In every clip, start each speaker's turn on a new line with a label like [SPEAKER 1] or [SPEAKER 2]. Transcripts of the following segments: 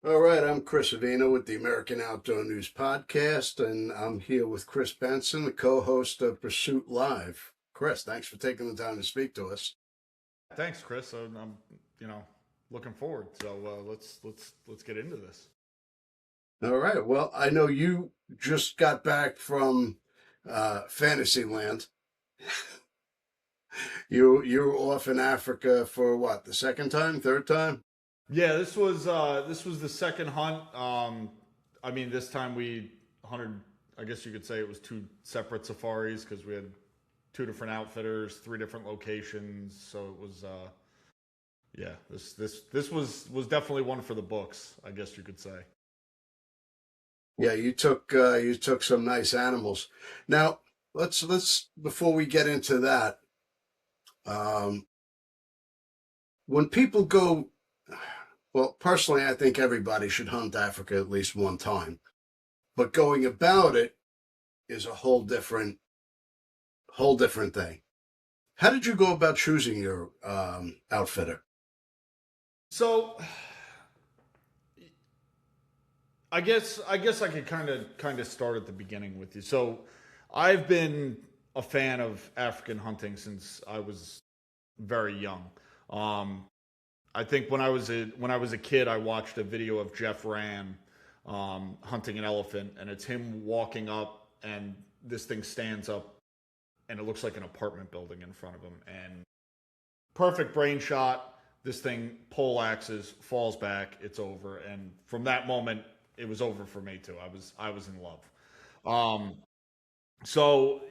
[SPEAKER 1] All right, I'm Chris Avino with the American Outdoor News Podcast, and I'm here with Chris Benson, the co-host of Pursuit Live. Chris, thanks for taking the time to speak to us.
[SPEAKER 2] Thanks, Chris. I'm you know, looking forward. So let's get into this.
[SPEAKER 1] All right, well, I know you just got back from Fantasyland. You were off in Africa for what, the second time, third time?
[SPEAKER 2] Yeah, this was the second hunt. I mean, this time we hunted. I guess you could say it was two separate safaris because we had two different outfitters, three different locations. So it was, yeah, this was definitely one for the books. I guess you could say.
[SPEAKER 1] Yeah, you took some nice animals. Now, let's before we get into that, um, when people go, well, personally, I think everybody should hunt Africa at least one time, but going about it is a whole different thing. How did you go about choosing your outfitter?
[SPEAKER 2] So I guess I could kind of start at the beginning with you. So I've been a fan of African hunting since I was very young. Um, I think when I was a kid, I watched a video of Jeff Ram hunting an elephant, and it's him walking up, and this thing stands up, and it looks like an apartment building in front of him, and perfect brain shot. This thing pole axes, falls back, it's over, and from that moment, it was over for me too. I was in love. Um, so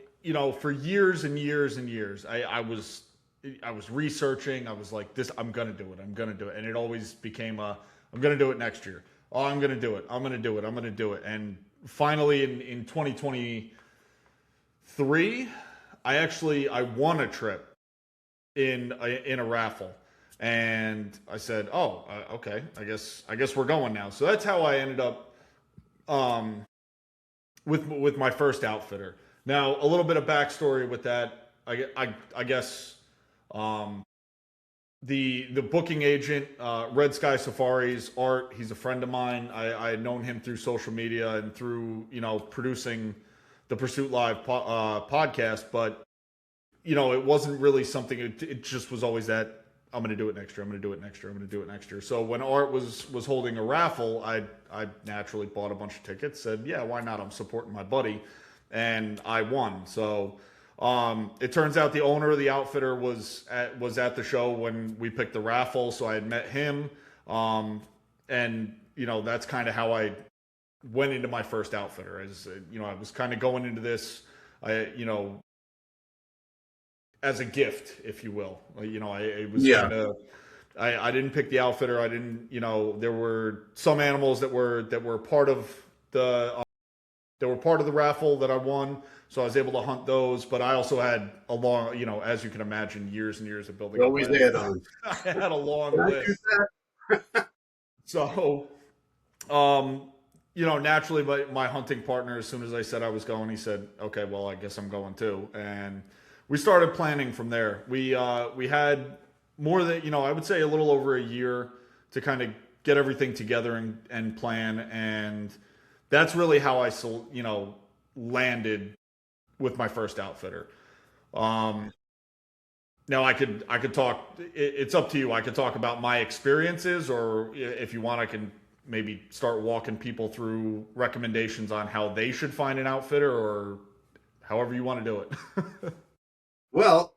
[SPEAKER 2] for years and years and years, I was researching. I was like, this, I'm gonna do it. I'm gonna do it, and it always became I'm gonna do it next year. Oh, I'm gonna do it. I'm gonna do it. I'm gonna do it. And finally, in 2023, I won a trip in a raffle, and I said, "Oh, okay. I guess we're going now." So that's how I ended up um, with my first outfitter. Now, a little bit of backstory with that. I guess um, the booking agent, Red Sky Safaris, Art. He's a friend of mine. I had known him through social media and through producing the Pursuit Live podcast, but it wasn't really something. It just was always that I'm going to do it next year. I'm going to do it next year. I'm going to do it next year. So when Art was holding a raffle, I naturally bought a bunch of tickets. Said, yeah, why not? I'm supporting my buddy, and I won. So it turns out the owner of the outfitter was at the show when we picked the raffle. So I had met him, and that's kind of how I went into my first outfitter. As I was kind of going into this. As a gift, if you will. I it was
[SPEAKER 1] Yeah.
[SPEAKER 2] kind of I didn't pick the outfitter. I didn't. There were some animals that were part of the raffle that I won, so I was able to hunt those. But I also had a long, as you can imagine, years and years of building
[SPEAKER 1] You
[SPEAKER 2] up.
[SPEAKER 1] always add on.
[SPEAKER 2] I had a
[SPEAKER 1] Can
[SPEAKER 2] long
[SPEAKER 1] I do
[SPEAKER 2] list.
[SPEAKER 1] that?
[SPEAKER 2] So, naturally, my hunting partner, as soon as I said I was going, he said, "Okay, well, I guess I'm going too." And we started planning from there. We had more than I would say a little over a year to kind of get everything together and plan, and that's really how landed with my first outfitter. Um, Now I could talk. It's up to you. I could talk about my experiences, or if you want, I can maybe start walking people through recommendations on how they should find an outfitter, or however you want to do it.
[SPEAKER 1] Well,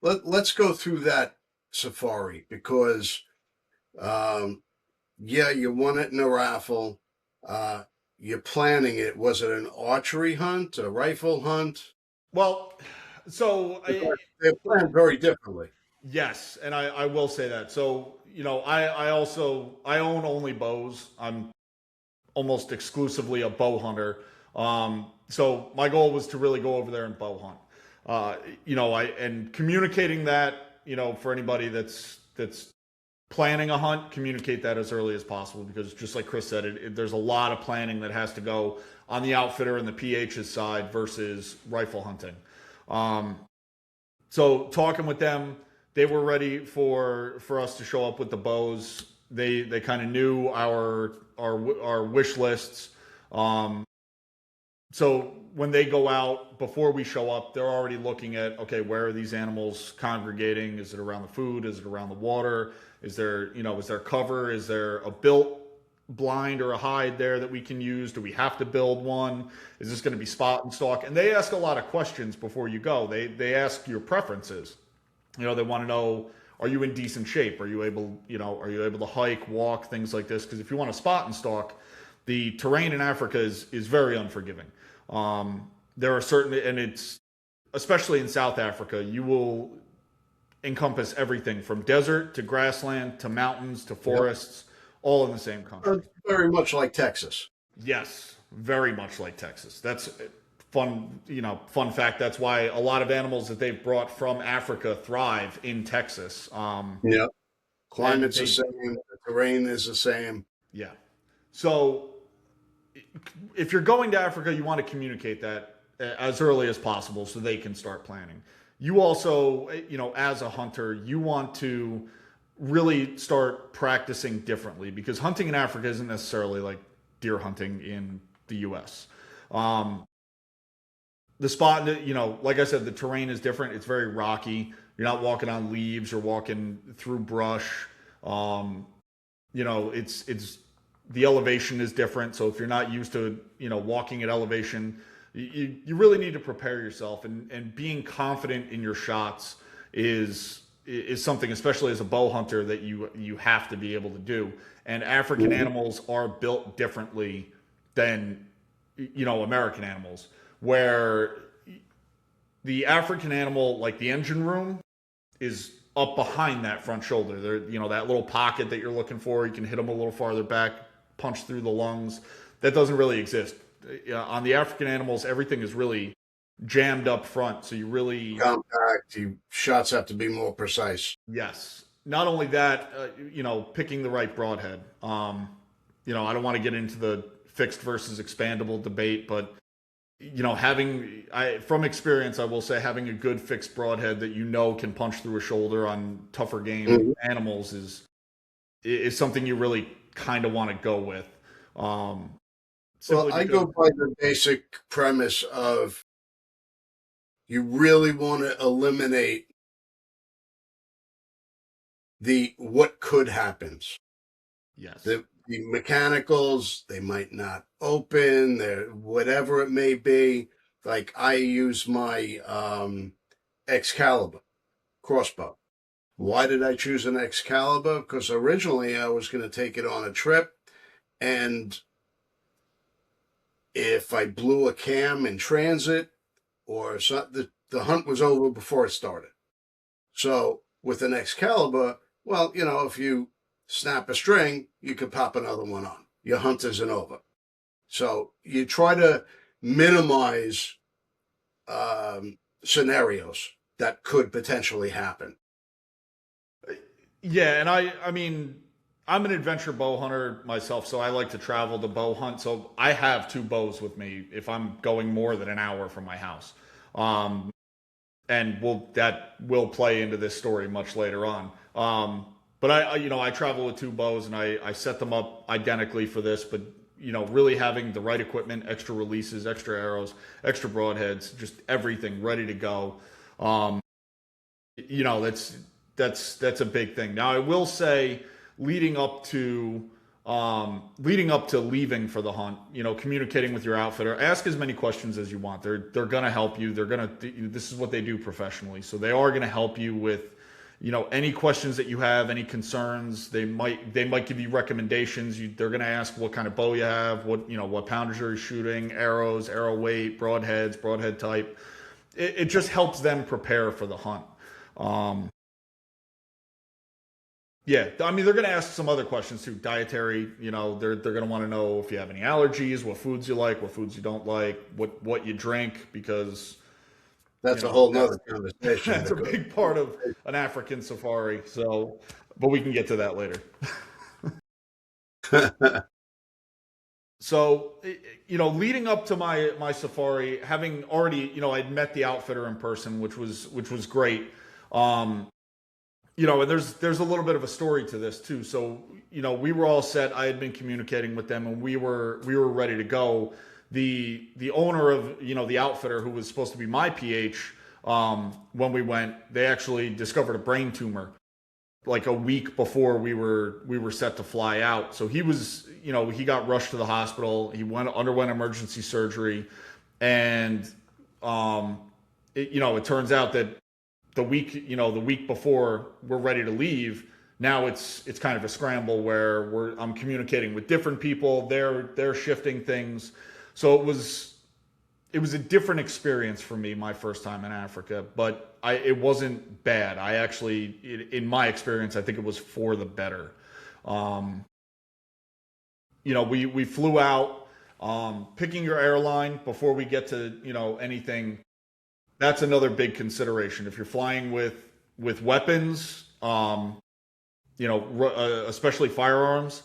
[SPEAKER 1] let's go through that safari because um, yeah, you won it in a raffle. Uh, you're planning it. Was it an archery hunt, a rifle hunt?
[SPEAKER 2] Well, so
[SPEAKER 1] Because they're planned very differently.
[SPEAKER 2] yes, and I will say that. So I own only bows. I'm almost exclusively a bow hunter. So my goal was to really go over there and bow hunt. I and communicating that, for anybody that's planning a hunt, communicate that as early as possible because just like Chris said, there's a lot of planning that has to go on the outfitter and the PH's side versus rifle hunting. Um, so talking with them, they were ready for us to show up with the bows. They kind of knew our wish lists. Um, so when they go out before we show up, they're already looking at, okay, where are these animals congregating? Is it around the food? Is it around the water? Is there cover? Is there a built blind or a hide there that we can use? Do we have to build one? Is this going to be spot and stalk? And they ask a lot of questions before you go. They ask your preferences. They want to know, are you in decent shape? Are you able to hike, walk, things like this? Because if you want to spot and stalk, the terrain in Africa is very unforgiving. There are certain, and it's especially in South Africa, you will encompass everything from desert to grassland to mountains to
[SPEAKER 1] Yep.
[SPEAKER 2] forests, all in the same country.
[SPEAKER 1] Very much like Texas.
[SPEAKER 2] Yes, very much like Texas. That's fun fact. That's why a lot of animals that they've brought from Africa thrive in Texas.
[SPEAKER 1] Yeah.
[SPEAKER 2] And
[SPEAKER 1] Climate's the same. The terrain is the same.
[SPEAKER 2] yeah. So if you're going to Africa, you want to communicate that as early as possible so they can start planning. You also, as a hunter, you want to really start practicing differently because hunting in Africa isn't necessarily like deer hunting in the US. Um, the spot, like I said, the terrain is different. It's very rocky. You're not walking on leaves. You're walking through brush. It's the elevation is different. So if you're not used to, walking at elevation, you really need to prepare yourself, and being confident in your shots is something, especially as a bow hunter, that you have to be able to do. And African animals are built differently than American animals, where the African animal, like the engine room, is up behind that front shoulder. There, that little pocket that you're looking for, you can hit them a little farther back, punch through the lungs. That doesn't really exist. On the African animals, everything is really jammed up front. So you really
[SPEAKER 1] Compact. Shots have to be more precise.
[SPEAKER 2] yes. Not only that, picking the right broadhead. I don't want to get into the fixed versus expandable debate, but from experience, I will say having a good fixed broadhead that can punch through a shoulder on tougher game animals is something you really kind of want to go with.
[SPEAKER 1] Well, I go by the basic premise of you really want to eliminate the what could happens.
[SPEAKER 2] Yes.
[SPEAKER 1] The mechanicals, they might not open, whatever it may be. Like I use my Excalibur crossbow. Why did I choose an Excalibur? Because originally I was going to take it on a trip, and if I blew a cam in transit or something, the hunt was over before it started. So with an Excalibur, well, if you snap a string, you could pop another one on. Your hunt isn't over. So you try to minimize scenarios that could potentially happen.
[SPEAKER 2] Yeah, and I mean, I'm an adventure bow hunter myself, so I like to travel to bow hunt. So I have two bows with me if I'm going more than an hour from my house. And that will play into this story much later on. But I travel with two bows, and I set them up identically for this, but really having the right equipment, extra releases, extra arrows, extra broadheads, just everything ready to go. That's a big thing. Now I will say, leading up to leaving for the hunt, communicating with your outfitter, ask as many questions as you want. They're gonna help you. This is what they do professionally, so they are gonna help you with any questions that you have, any concerns. They might give you recommendations. They're gonna ask what kind of bow you have, what poundage are you shooting, arrows, arrow weight, broadheads, broadhead type. It just helps them prepare for the hunt. Yeah, I mean, they're going to ask some other questions too. Dietary, they're going to want to know if you have any allergies, what foods you like, what foods you don't like, what you drink, because
[SPEAKER 1] that's a whole nother conversation.
[SPEAKER 2] That's a big part of an African safari. So, but we can get to that later. So, leading up to my safari, having already, I'd met the outfitter in person, which was great. And there's a little bit of a story to this too. So, we were all set. I had been communicating with them, and we were ready to go. The owner of the outfitter, who was supposed to be my PH, when we went, they actually discovered a brain tumor like a week before we were set to fly out. So he got rushed to the hospital. He underwent emergency surgery, and it turns out that the week before we're ready to leave, now it's kind of a scramble where I'm communicating with different people. They're shifting things, so it was a different experience for me my first time in Africa, but it wasn't bad. I actually, in my experience, I think it was for the better. We flew out. Picking your airline before we get to anything, that's another big consideration. If you're flying with weapons, especially firearms,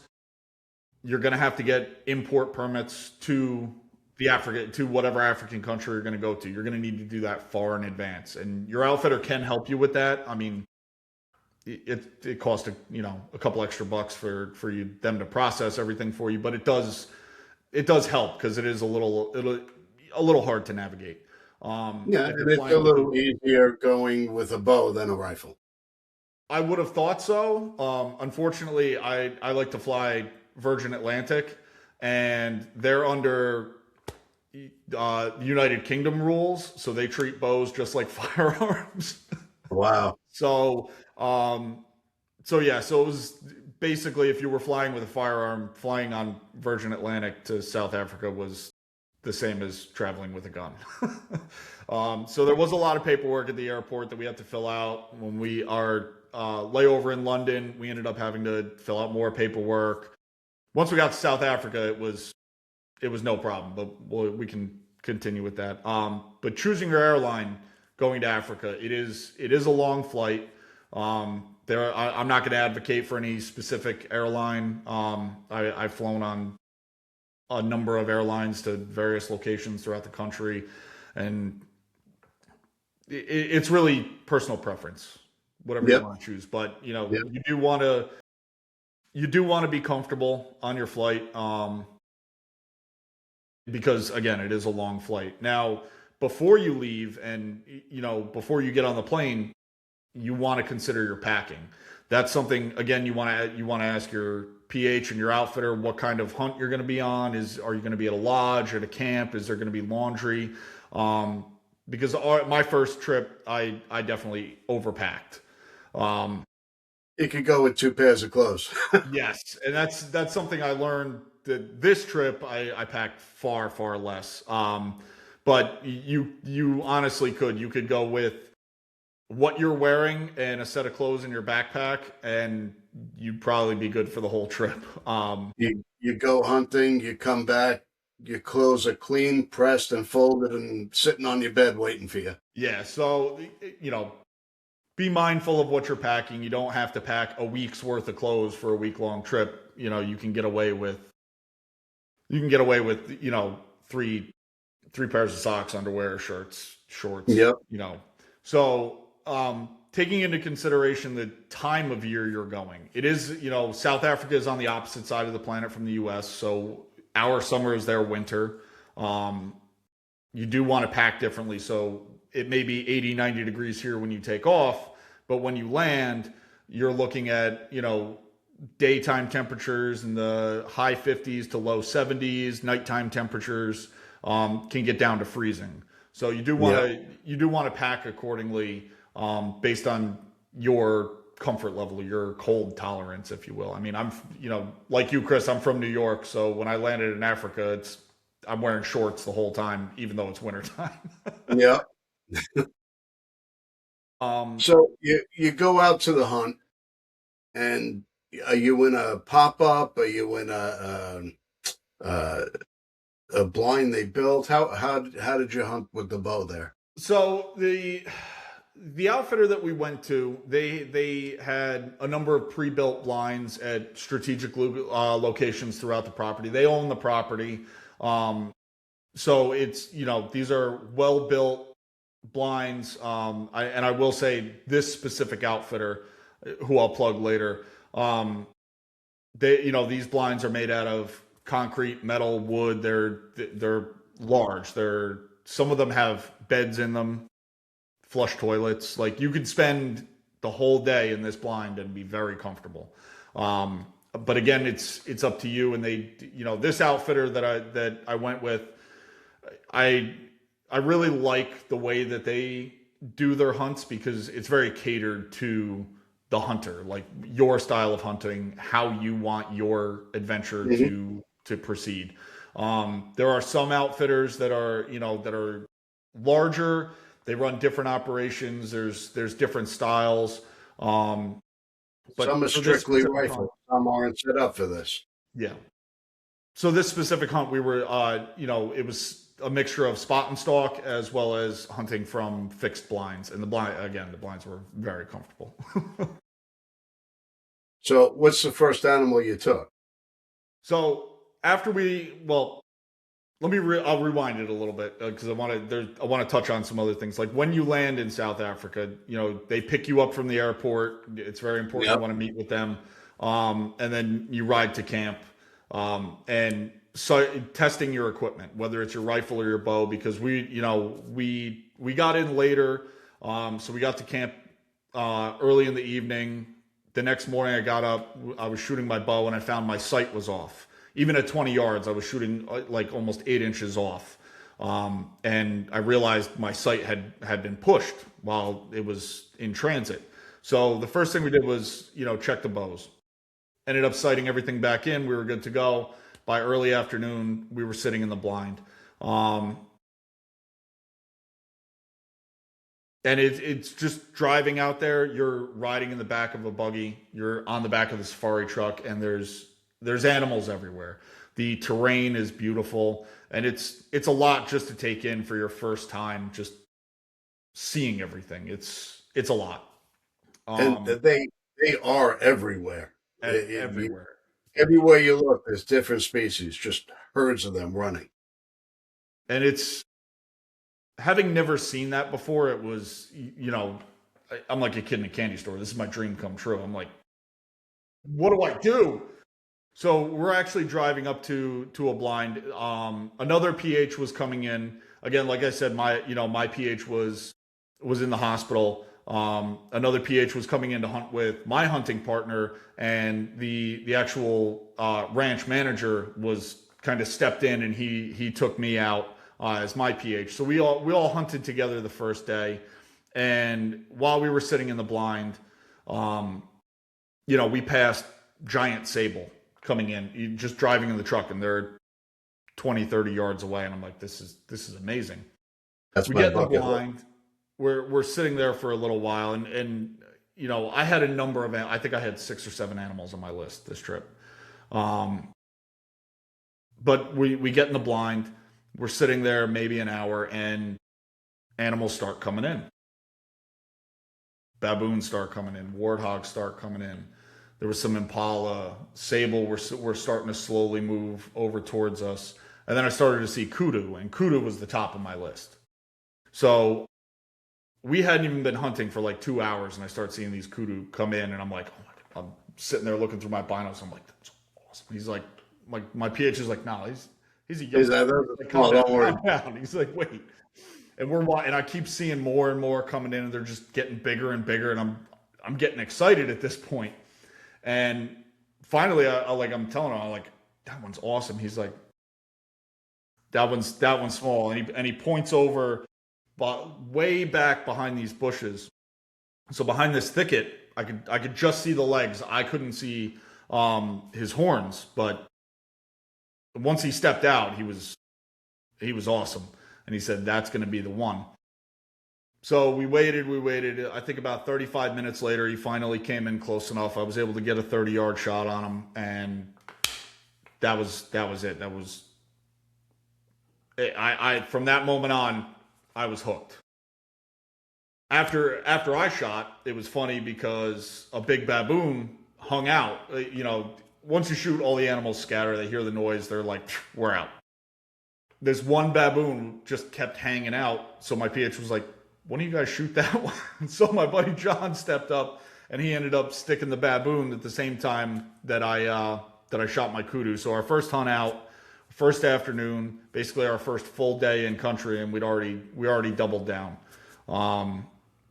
[SPEAKER 2] you're going to have to get import permits to whatever African country you're going to go to. You're going to need to do that far in advance, and your outfitter can help you with that. I mean, it costs a couple extra bucks for them to process everything for you, but it does help because it is a little hard to navigate.
[SPEAKER 1] Yeah,
[SPEAKER 2] If
[SPEAKER 1] and
[SPEAKER 2] you're
[SPEAKER 1] it's a
[SPEAKER 2] flying with
[SPEAKER 1] little easier going with a bow than a rifle.
[SPEAKER 2] I would have thought so. Unfortunately, I like to fly Virgin Atlantic, and they're under United Kingdom rules, so they treat bows just like firearms.
[SPEAKER 1] Wow.
[SPEAKER 2] So, so it was basically, if you were flying with a firearm, flying on Virgin Atlantic to South Africa was the same as traveling with a gun. So there was a lot of paperwork at the airport that we had to fill out. When our layover in London, we ended up having to fill out more paperwork. Once we got to South Africa, it was no problem, but we can continue with that. But choosing your airline going to Africa, it is a long flight. I'm not going to advocate for any specific airline. I've flown on a number of airlines to various locations throughout the country, and it's really personal preference, whatever you
[SPEAKER 1] Yep.
[SPEAKER 2] want to choose. But
[SPEAKER 1] Yep.
[SPEAKER 2] you do want to be comfortable on your flight, because again, it is a long flight. Now, before you leave and before you get on the plane, you want to consider your packing. That's something, again, you want to ask your PH and your outfitter what kind of hunt you're going to be on. Are you going to be at a lodge, at a camp? Is there going to be laundry? Because my first trip, I definitely overpacked.
[SPEAKER 1] You could go with two pairs of clothes.
[SPEAKER 2] Yes, and that's something I learned that this trip I packed far, far less. But you honestly could go with what you're wearing and a set of clothes in your backpack, and you'd probably be good for the whole trip.
[SPEAKER 1] You go hunting, you come back, your clothes are clean, pressed, and folded, and sitting on your bed waiting for you.
[SPEAKER 2] Yeah, so be mindful of what you're packing. You don't have to pack a week's worth of clothes for a week-long trip. You can get away with three pairs of socks, underwear, shorts.
[SPEAKER 1] Yep.
[SPEAKER 2] So taking into consideration the time of year you're going, it is South Africa is on the opposite side of the planet from the U.S. So our summer is their winter. You do want to pack differently. So it may be 80, 90 degrees here when you take off, but when you land, you're looking at, daytime temperatures in the high 50s to low 70s. Nighttime temperatures can get down to freezing. So you do want to pack accordingly, based on your comfort level, your cold tolerance, if you will. I mean, I'm like you, Chris. I'm from New York, so when I landed in Africa, I'm wearing shorts the whole time, even though it's wintertime.
[SPEAKER 1] Yeah.
[SPEAKER 2] um,
[SPEAKER 1] So you go out to the hunt, and are you in a pop up? Are you in a blind they built? How did you hunt with the bow there?
[SPEAKER 2] so the outfitter that we went to, they had a number of pre-built blinds at strategic locations throughout the property. They own the property, so it's these are well built blinds. I will say this specific outfitter, who I'll plug later, they, these blinds are made out of concrete, metal, wood. They're large. Some of them have beds in them, flush toilets. Like you could spend the whole day in this blind and be very comfortable. But again, it's up to you. And they, this outfitter that I went with, I I really like the way that they do their hunts because it's very catered to the hunter, like your style of hunting, how you want your adventure
[SPEAKER 1] Hmm.
[SPEAKER 2] to proceed. There are some outfitters that are that are larger. They run different operations. There's different styles. Um,
[SPEAKER 1] Some
[SPEAKER 2] but
[SPEAKER 1] are
[SPEAKER 2] for this
[SPEAKER 1] strictly
[SPEAKER 2] specific hunt,
[SPEAKER 1] rifle. Some aren't set up for this.
[SPEAKER 2] yeah. So this specific hunt, we were, it was a mixture of spot and stalk as well as hunting from fixed blinds, and the blinds were very comfortable.
[SPEAKER 1] So, what's the first animal you took?
[SPEAKER 2] So after well, I'll rewind it a little bit because I want to touch on some other things. Like when you land in South Africa, they pick you up from the airport. It's very important you
[SPEAKER 1] Yep.
[SPEAKER 2] want to meet with them, and then you ride to camp, and so testing your equipment, whether it's your rifle or your bow, because we got in later, so we got to camp early in the evening. The next morning, I got up, I was shooting my bow, and I found my sight was off. Even at 20 yards, I was shooting like almost 8 inches off. And I realized my sight had been pushed while it was in transit. So the first thing we did was, check the bows. Ended up sighting everything back in. We were good to go. By early afternoon, we were sitting in the blind. Um, and it's just driving out there. You're riding in the back of a buggy. You're on the back of the safari truck, and there's animals everywhere. The terrain is beautiful, and it's a lot just to take in for your first time. Just seeing everything, it's a lot.
[SPEAKER 1] And
[SPEAKER 2] Um,
[SPEAKER 1] they are everywhere.
[SPEAKER 2] Everywhere,
[SPEAKER 1] Everywhere you look, there's different species, just herds of them running.
[SPEAKER 2] and it's having never seen that before. It was I'm like a kid in a candy store. This is my dream come true. I'm like, what do I do? So we're actually driving up to a blind. Another PH was coming in again. Like I said, my PH was in the hospital. Another PH was coming in to hunt with my hunting partner, and the actual ranch manager was kind of stepped in, and he took me out as my PH. So we all hunted together the first day, and while we were sitting in the blind, um, we passed giant sable coming in, just driving in the truck, and they're 20, 30 yards away. And I'm like, this is amazing.
[SPEAKER 1] That's
[SPEAKER 2] We
[SPEAKER 1] my
[SPEAKER 2] get in the
[SPEAKER 1] bucket list.
[SPEAKER 2] blind. We're sitting there for a little while, and I had a number of I think I had 6 or 7 animals on my list this trip. Um, but we get in the blind. We're sitting there maybe an hour, and animals start coming in. Baboons start coming in. Warthogs start coming in. There was some impala, sable were starting to slowly move over towards us, and then I started to see kudu, and kudu was the top of my list. So we hadn't even been hunting for like 2 hours, and I start seeing these kudu come in, and I'm like, oh my god! I'm sitting there looking through my binos. I'm like, that's awesome. He's like, my PH is like, no, he's a
[SPEAKER 1] Is
[SPEAKER 2] youngster.
[SPEAKER 1] that
[SPEAKER 2] He's
[SPEAKER 1] those?
[SPEAKER 2] like,
[SPEAKER 1] Oh,
[SPEAKER 2] calm down,
[SPEAKER 1] don't worry.
[SPEAKER 2] calm down. He's like, wait, and and I keep seeing more and more coming in, and they're just getting bigger and bigger, and I'm getting excited at this point. And finally, I'm telling him, I'm like, that one's awesome. He's like, that one's small, and he points over, but way back behind these bushes. So behind this thicket, I could just see the legs. I couldn't see his horns, but once he stepped out, he was awesome, and he said that's going to be the one. So we waited, we waited. I think about 35 minutes later, he finally came in close enough. I was able to get a 30-yard shot on him, and that was it. That was I from that moment on, I was hooked. After I shot, it was funny because a big baboon hung out. Once you shoot, all the animals scatter. They hear the noise. They're like, we're out. This one baboon just kept hanging out. So my PH was like, why don't you guys shoot that one? So my buddy John stepped up and he ended up sticking the baboon at the same time that I shot my kudu. So our first hunt out, first afternoon, basically our first full day in country, and we already doubled down. Um,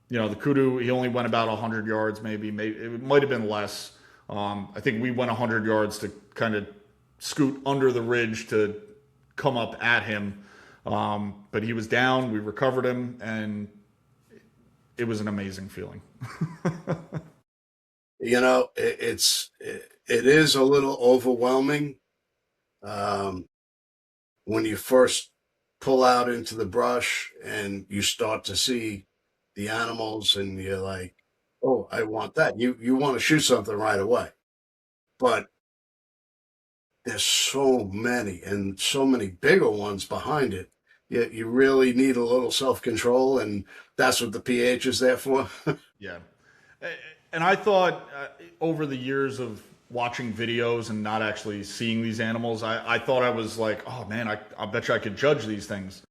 [SPEAKER 2] the kudu, he only went about 100 yards, maybe it might have been less. I think we went 100 yards to kind of scoot under the ridge to come up at him. But he was down. We recovered him, and it was an amazing feeling.
[SPEAKER 1] It is a little overwhelming um, when you first pull out into the brush and you start to see the animals, and you're like, "Oh, I want that." You want to shoot something right away, but there's so many and so many bigger ones behind it. You really need a little self control, and that's what the pH is there for.
[SPEAKER 2] Yeah. And I thought over the years of watching videos and not actually seeing these animals, I thought I was like, oh man, I bet you I could judge these things.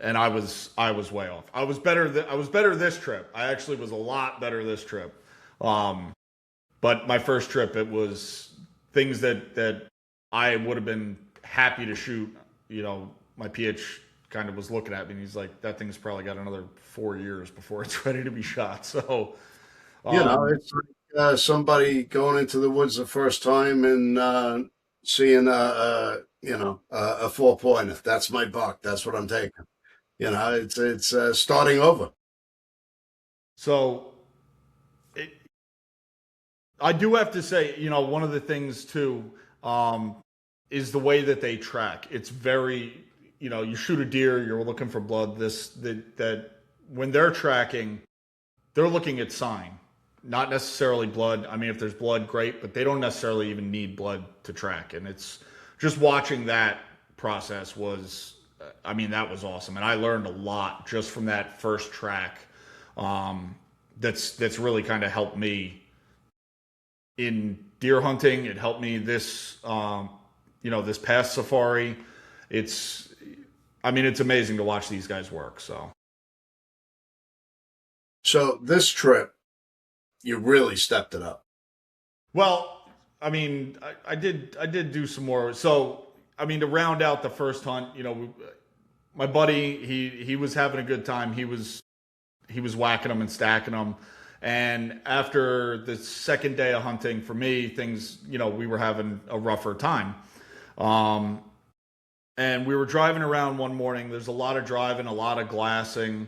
[SPEAKER 2] And I was way off. I was better this trip. I actually was a lot better this trip. Um, but my first trip, it was things that I would have been happy to shoot. My PH kind of was looking at me and he's like, that thing's probably got another 4 years before it's ready to be shot. So, um,
[SPEAKER 1] It's like somebody going into the woods the first time and seeing a 4 pointer. That's my buck. That's what I'm taking. It's starting over.
[SPEAKER 2] so it, I do have to say, one of the things too, um, is the way that they track. It's very, you shoot a deer, you're looking for blood. That when they're tracking, they're looking at sign, not necessarily blood. I mean, if there's blood, great, but they don't necessarily even need blood to track. And it's just watching that process was, I mean, that was awesome, and I learned a lot just from that first track. Um, that's really kind of helped me in deer hunting. It helped me this past safari. It's, I mean, it's amazing to watch these guys work. So,
[SPEAKER 1] So this trip, you really stepped it up.
[SPEAKER 2] well, I mean, I did do some more. So, I mean, to round out the first hunt, my buddy, he was having a good time. He was whacking them and stacking them. And after the second day of hunting, for me, things, we were having a rougher time. Um, and we were driving around one morning. There's a lot of driving, a lot of glassing.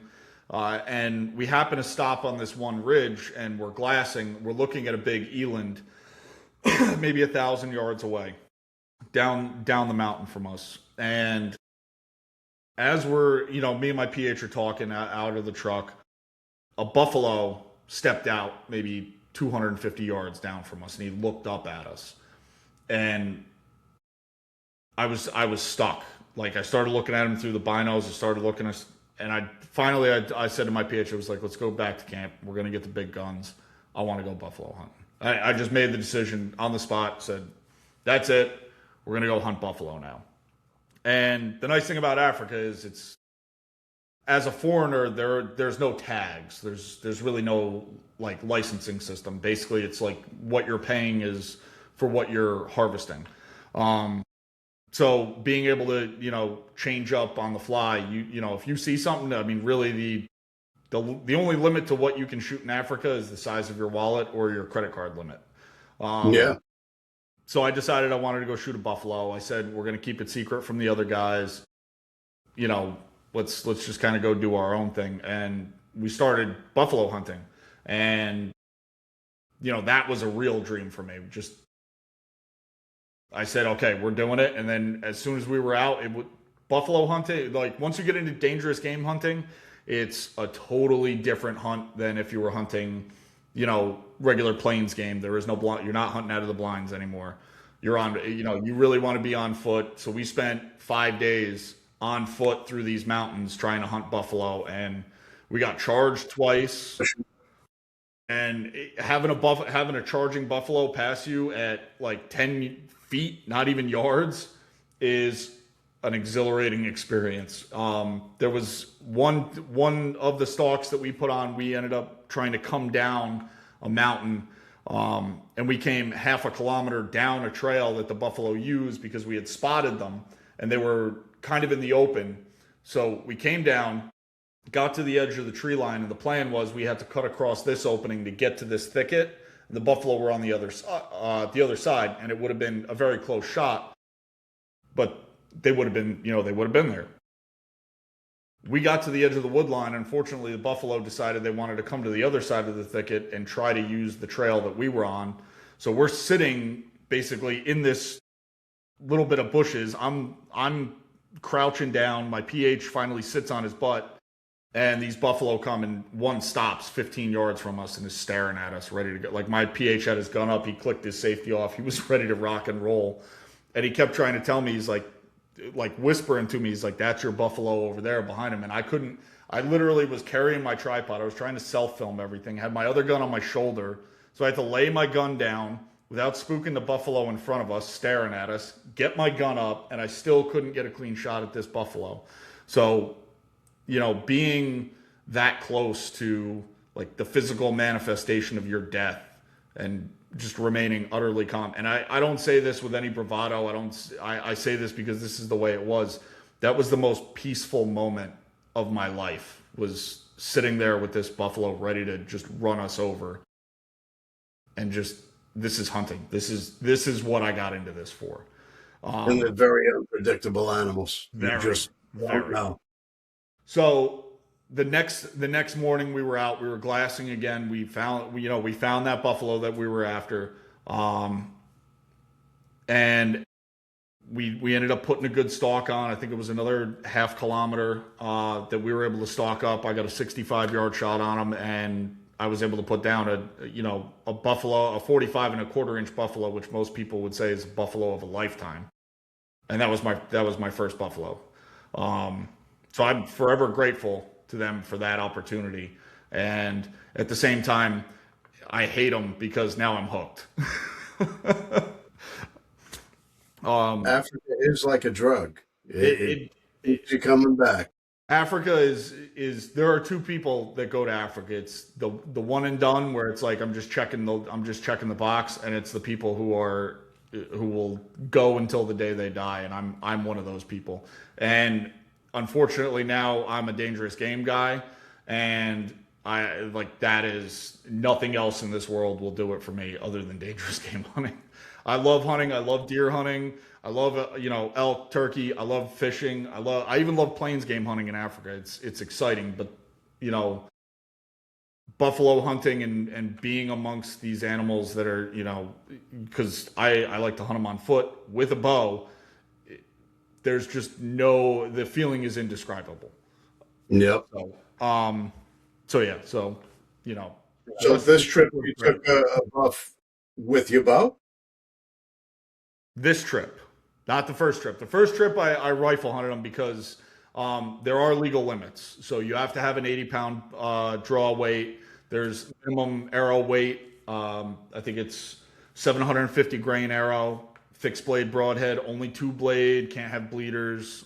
[SPEAKER 2] And we happened to stop on this one ridge and we're glassing. We're looking at a big eland, maybe 1,000 yards away, down the mountain from us. And as we're, me and my PH are talking out of the truck, a buffalo stepped out maybe 250 yards down from us, and he looked up at us, and I was stuck. Like, I started looking at him through the binos. I started looking at, and I said to my PH, I was like, let's go back to camp. We're gonna get the big guns. I want to go buffalo hunting. I just made the decision on the spot. Said, that's it. We're gonna go hunt buffalo now. And the nice thing about Africa is it's, as a foreigner, there's no tags. There's really no like licensing system. Basically, it's like what you're paying is for what you're harvesting. Um, so being able to change up on the fly, if you see something, I mean, really the only limit to what you can shoot in Africa is the size of your wallet or your credit card limit. Um,
[SPEAKER 1] Yeah.
[SPEAKER 2] so I decided I wanted to go shoot a buffalo. I said we're going to keep it secret from the other guys. You know, let's just kind of go do our own thing, and we started buffalo hunting. And that was a real dream for me. Just, I said, okay, we're doing it. And then as soon as we were out, it would, buffalo hunting, like once you get into dangerous game hunting, it's a totally different hunt than if you were hunting, regular plains game. There is no blind, you're not hunting out of the blinds anymore. You're on, you really want to be on foot. So we spent 5 days on foot through these mountains trying to hunt buffalo, and we got charged twice. And having a charging buffalo pass you at like 10 feet, not even yards, is an exhilarating experience. There was one of the stalks that we put on. We ended up trying to come down a mountain. And we came half a kilometer down a trail that the buffalo use because we had spotted them and they were kind of in the open. So we came down, got to the edge of the tree line, and the plan was we had to cut across this opening to get to this thicket. The buffalo were on the other side, and it would have been a very close shot, but they would have been, they would have been there. We got to the edge of the wood line. Unfortunately, the buffalo decided they wanted to come to the other side of the thicket and try to use the trail that we were on. So we're sitting basically in this little bit of bushes. I'm crouching down. My PH finally sits on his butt, and these buffalo come, and one stops 15 yards from us and is staring at us, ready to go. Like, my PH had his gun up. He clicked his safety off. He was ready to rock and roll. And he kept trying to tell me, he's like whispering to me, he's like, "That's your buffalo over there behind him." And I literally was carrying my tripod. I was trying to self-film everything, had my other gun on my shoulder. So I had to lay my gun down without spooking the buffalo in front of us, staring at us, get my gun up, and I still couldn't get a clean shot at this buffalo. So, being that close to like the physical manifestation of your death and just remaining utterly calm. And I don't say this with any bravado. I say this because this is the way it was. That was the most peaceful moment of my life, was sitting there with this buffalo ready to just run us over. And just, this is hunting. This is what I got into this for.
[SPEAKER 1] And they're very unpredictable animals. You just don't know.
[SPEAKER 2] So the next morning we were out, we were glassing again. We found that buffalo that we were after. And we ended up putting a good stalk on. I think it was another half kilometer that we were able to stalk up. I got a 65-yard shot on him, and I was able to put down a buffalo, a 45 and a quarter inch buffalo, which most people would say is a buffalo of a lifetime. And that was my first buffalo. So I'm forever grateful to them for that opportunity. And at the same time, I hate them because now I'm hooked.
[SPEAKER 1] Africa is like a drug. It keeps you coming back.
[SPEAKER 2] Africa is there are two people that go to Africa. It's the one and done, where it's like I'm just checking the box, and it's the people who will go until the day they die, and I'm one of those people. And unfortunately now I'm a dangerous game guy, and that is, nothing else in this world will do it for me other than dangerous game hunting. I love hunting. I love deer hunting. I love elk, turkey. I love fishing. I even love plains game hunting in Africa. It's exciting, but buffalo hunting and being amongst these animals that are, because I like to hunt them on foot with a bow. There's just the feeling is indescribable.
[SPEAKER 1] Yep.
[SPEAKER 2] So
[SPEAKER 1] this trip you took a buff with your bow?
[SPEAKER 2] This trip, not the first trip. The first trip I rifle hunted them because there are legal limits. So you have to have an 80-pound draw weight. There's minimum arrow weight. I think it's 750 grain arrow, fixed blade broadhead, only 2 blade, can't have bleeders.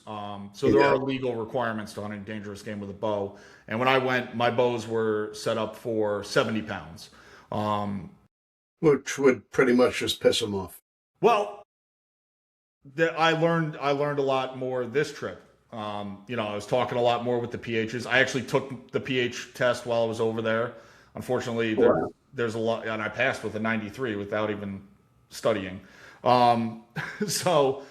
[SPEAKER 2] So there are legal requirements to hunting dangerous game with a bow. And when I went, my bows were set up for 70 pounds.
[SPEAKER 1] Which would pretty much just piss them off.
[SPEAKER 2] Well, I learned a lot more this trip. I was talking a lot more with the PHs. I actually took the PH test while I was over there. Unfortunately, there's a lot, and I passed with a 93 without even studying. So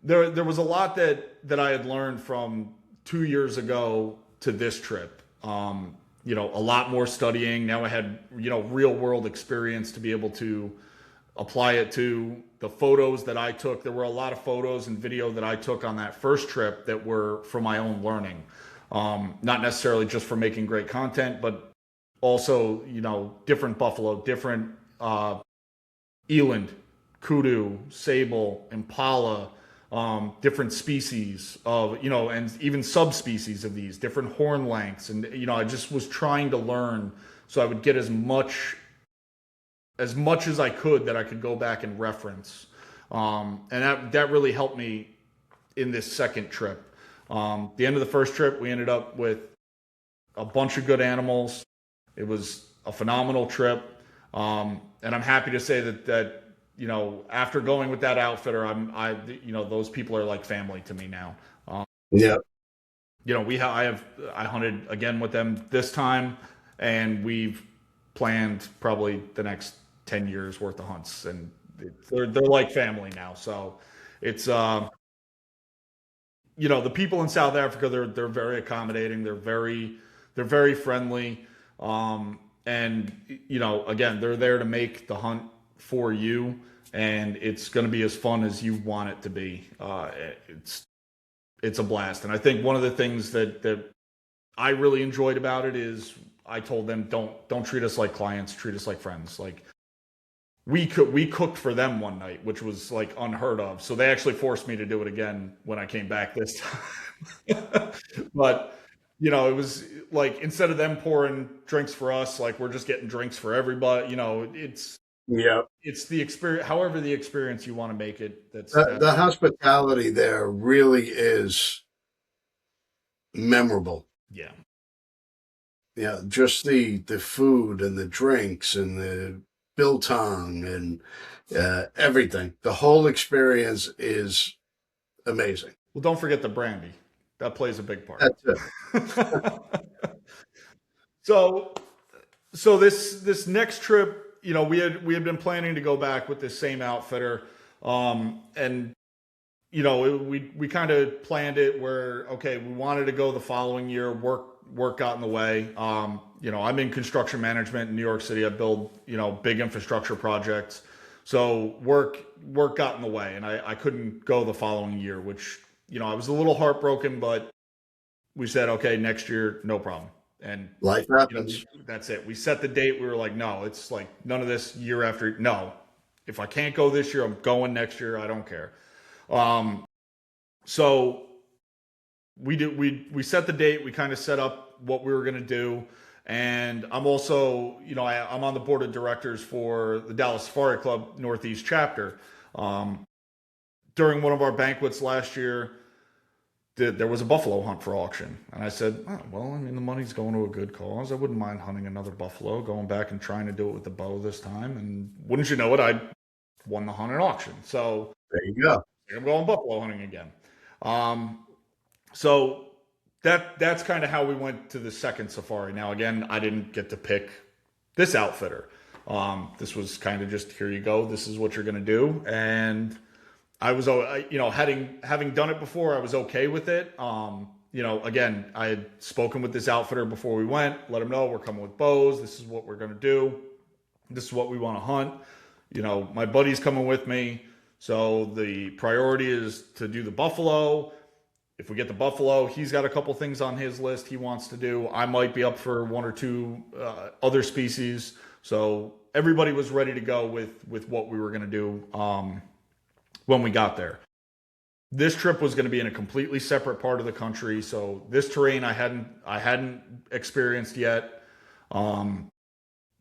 [SPEAKER 2] there was a lot that I had learned from 2 years ago to this trip. A lot more studying. Now I had, real world experience to be able to apply it to the photos that I took. There were a lot of photos and video that I took on that first trip that were for my own learning. Not necessarily just for making great content, but also, different buffalo, different eland, kudu, sable, impala, different species of, and even subspecies of these, different horn lengths. And, I just was trying to learn so I would get as much as I could that I could go back and reference. And that really helped me in this second trip. The end of the first trip, we ended up with a bunch of good animals. It was a phenomenal trip. And I'm happy to say that after going with that outfitter, those people are like family to me now. Um,
[SPEAKER 1] Yeah,
[SPEAKER 2] I hunted again with them this time, and we've planned probably the next 10 years worth of hunts, and they're like family now. So it's the people in South Africa, they're very accommodating. They're very friendly. And again, they're there to make the hunt for you, and it's going to be as fun as you want it to be. It's a blast, and I think one of the things that I really enjoyed about it is I told them, don't treat us like clients, treat us like friends. Like we cooked for them one night, which was like unheard of. So they actually forced me to do it again when I came back this time. But it was like instead of them pouring drinks for us, like we're just getting drinks for everybody.
[SPEAKER 1] yeah.
[SPEAKER 2] It's the experience, however the experience you want to make it.
[SPEAKER 1] The hospitality there really is memorable.
[SPEAKER 2] Yeah.
[SPEAKER 1] Yeah, just the food and the drinks and the biltong and everything. The whole experience is amazing.
[SPEAKER 2] Well, don't forget the brandy. That plays a big part.
[SPEAKER 1] That's it.
[SPEAKER 2] so so this next trip, we had been planning to go back with this same outfitter, and we kind of planned it where okay, we wanted to go the following year. Work got in the way. I'm in construction management in New York City. I build big infrastructure projects, so work got in the way, and I couldn't go the following year, which I was a little heartbroken, but we said okay, next year, no problem. And
[SPEAKER 1] Life happens.
[SPEAKER 2] that's it. We set the date. We were like, no, it's like none of this year after. No, if I can't go this year, I'm going next year. I don't care. Um, so we set the date. We kind of set up what we were going to do. And I'm also, I'm on the board of directors for the Dallas Safari Club Northeast chapter. Um, During one of our banquets last year, there was a buffalo hunt for auction. And I said, oh, well, I mean, the money's going to a good cause. I wouldn't mind hunting another buffalo, going back and trying to do it with the bow this time. And wouldn't you know it, I won the hunt at auction. So
[SPEAKER 1] There you go.
[SPEAKER 2] I'm going buffalo hunting again. Um, so that's kind of how we went to the second safari. Now, again, I didn't get to pick this outfitter. This was kind of just here you go. This is what you're going to do, and I was, having done it before, I was okay with it. Again, I had spoken with this outfitter before we went. Let him know we're coming with bows. This is what we're going to do. This is what we want to hunt. My buddy's coming with me. So the priority is to do the buffalo. If we get the buffalo, he's got a couple things on his list he wants to do. I might be up for one or two other species. So everybody was ready to go with what we were going to do when we got there. This trip was going to be in a completely separate part of the country. So this terrain I hadn't experienced yet.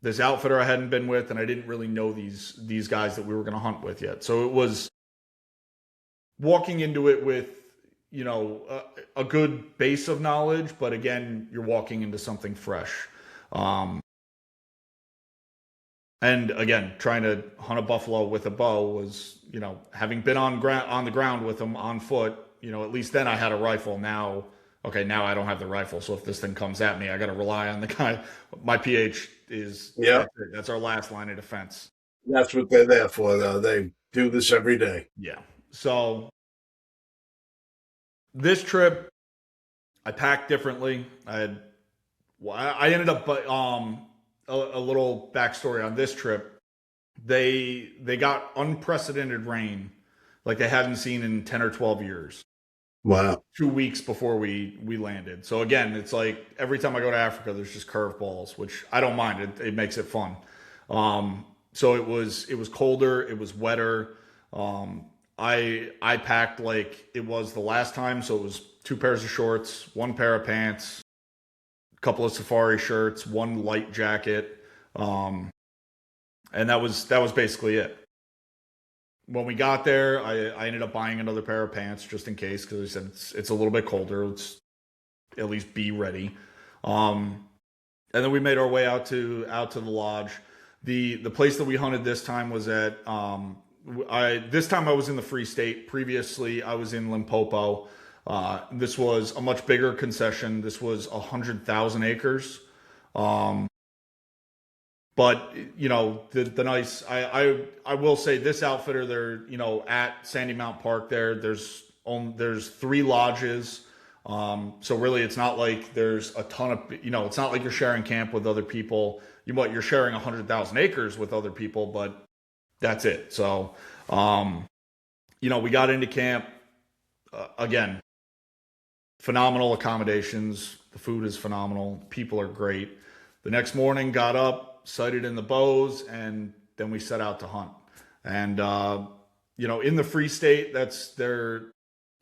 [SPEAKER 2] This outfitter I hadn't been with, and I didn't really know these guys that we were going to hunt with yet. So it was walking into it with a good base of knowledge, but again, you're walking into something fresh. And again, trying to hunt a buffalo with a bow was, having been on the ground with them on foot, at least then I had a rifle. Now, okay, now I don't have the rifle. So if this thing comes at me, I got to rely on the guy. My PH is,
[SPEAKER 1] Yeah,
[SPEAKER 2] that's our last line of defense.
[SPEAKER 1] that's what they're there for, though. They do this every day.
[SPEAKER 2] Yeah. So this trip, I packed differently. I ended up, a little backstory on this trip. They got unprecedented rain like they hadn't seen in 10 or 12 years.
[SPEAKER 1] Wow.
[SPEAKER 2] 2 weeks before we landed. So again, it's like every time I go to Africa, there's just curveballs, which I don't mind. It makes it fun. So it was colder, it was wetter. I packed like it was the last time, so it was 2 pairs of shorts, 1 pair of pants, a couple of safari shirts, 1 light jacket, and that was basically it. When we got there, I ended up buying another pair of pants just in case because I said it's a little bit colder. Let's at least be ready. And then we made our way out to the lodge. The place that we hunted this time was at I this time I was in the Free State. Previously, I was in Limpopo. This was a much bigger concession. This was 100,000 acres. Um, but the nice I will say this outfitter, they're at Sandy Mount Park there. There's three lodges. So really, it's not like there's a ton of it's not like you're sharing camp with other people. You're sharing 100,000 acres with other people, but that's it. So we got into camp again. Phenomenal accommodations. The food is phenomenal. People are great. The next morning, got up, sighted in the bows, and then we set out to hunt. And in the Free State, there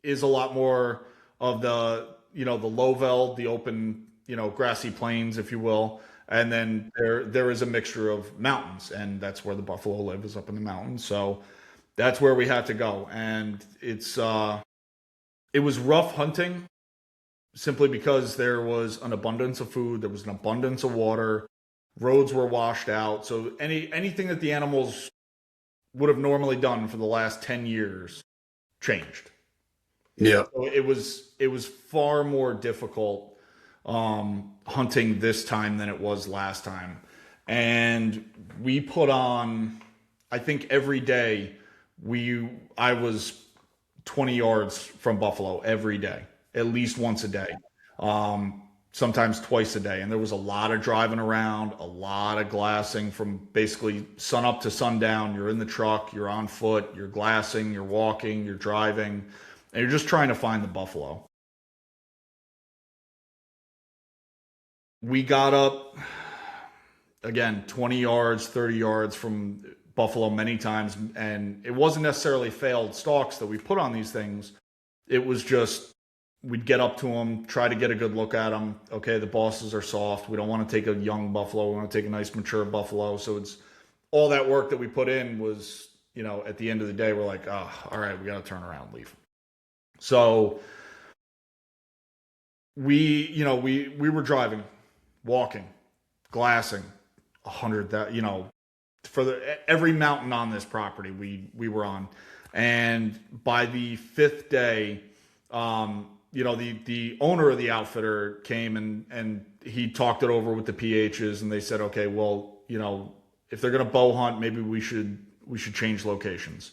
[SPEAKER 2] is a lot more of the low veld, the open, grassy plains, if you will. And then there is a mixture of mountains, and that's where the buffalo live, is up in the mountains. So that's where we had to go. And it was rough hunting, simply because there was an abundance of food, there was an abundance of water, roads were washed out. So anything that the animals would have normally done for the last 10 years changed.
[SPEAKER 1] Yeah.
[SPEAKER 2] So it was far more difficult hunting this time than it was last time. And we put on, I think every day I was 20 yards from buffalo every day, at least once a day, sometimes twice a day. And there was a lot of driving around, a lot of glassing from basically sun up to sundown. You're in the truck, you're on foot, you're glassing, you're walking, you're driving, and you're just trying to find the buffalo. We got up, again, 20 yards, 30 yards from buffalo many times, and it wasn't necessarily failed stalks that we put on these things. It was just, we'd get up to them, try to get a good look at them. Okay, the bosses are soft. We don't want to take a young buffalo. We want to take a nice mature buffalo. So it's all that work that we put in was, at the end of the day, we're like, oh, all right, we got to turn around and leave. So we were driving, walking, glassing, 100 that for every mountain on this property we were on. And by the fifth day, the owner of the outfitter came and he talked it over with the PHs, and they said, okay, well, if they're going to bow hunt, maybe we should change locations.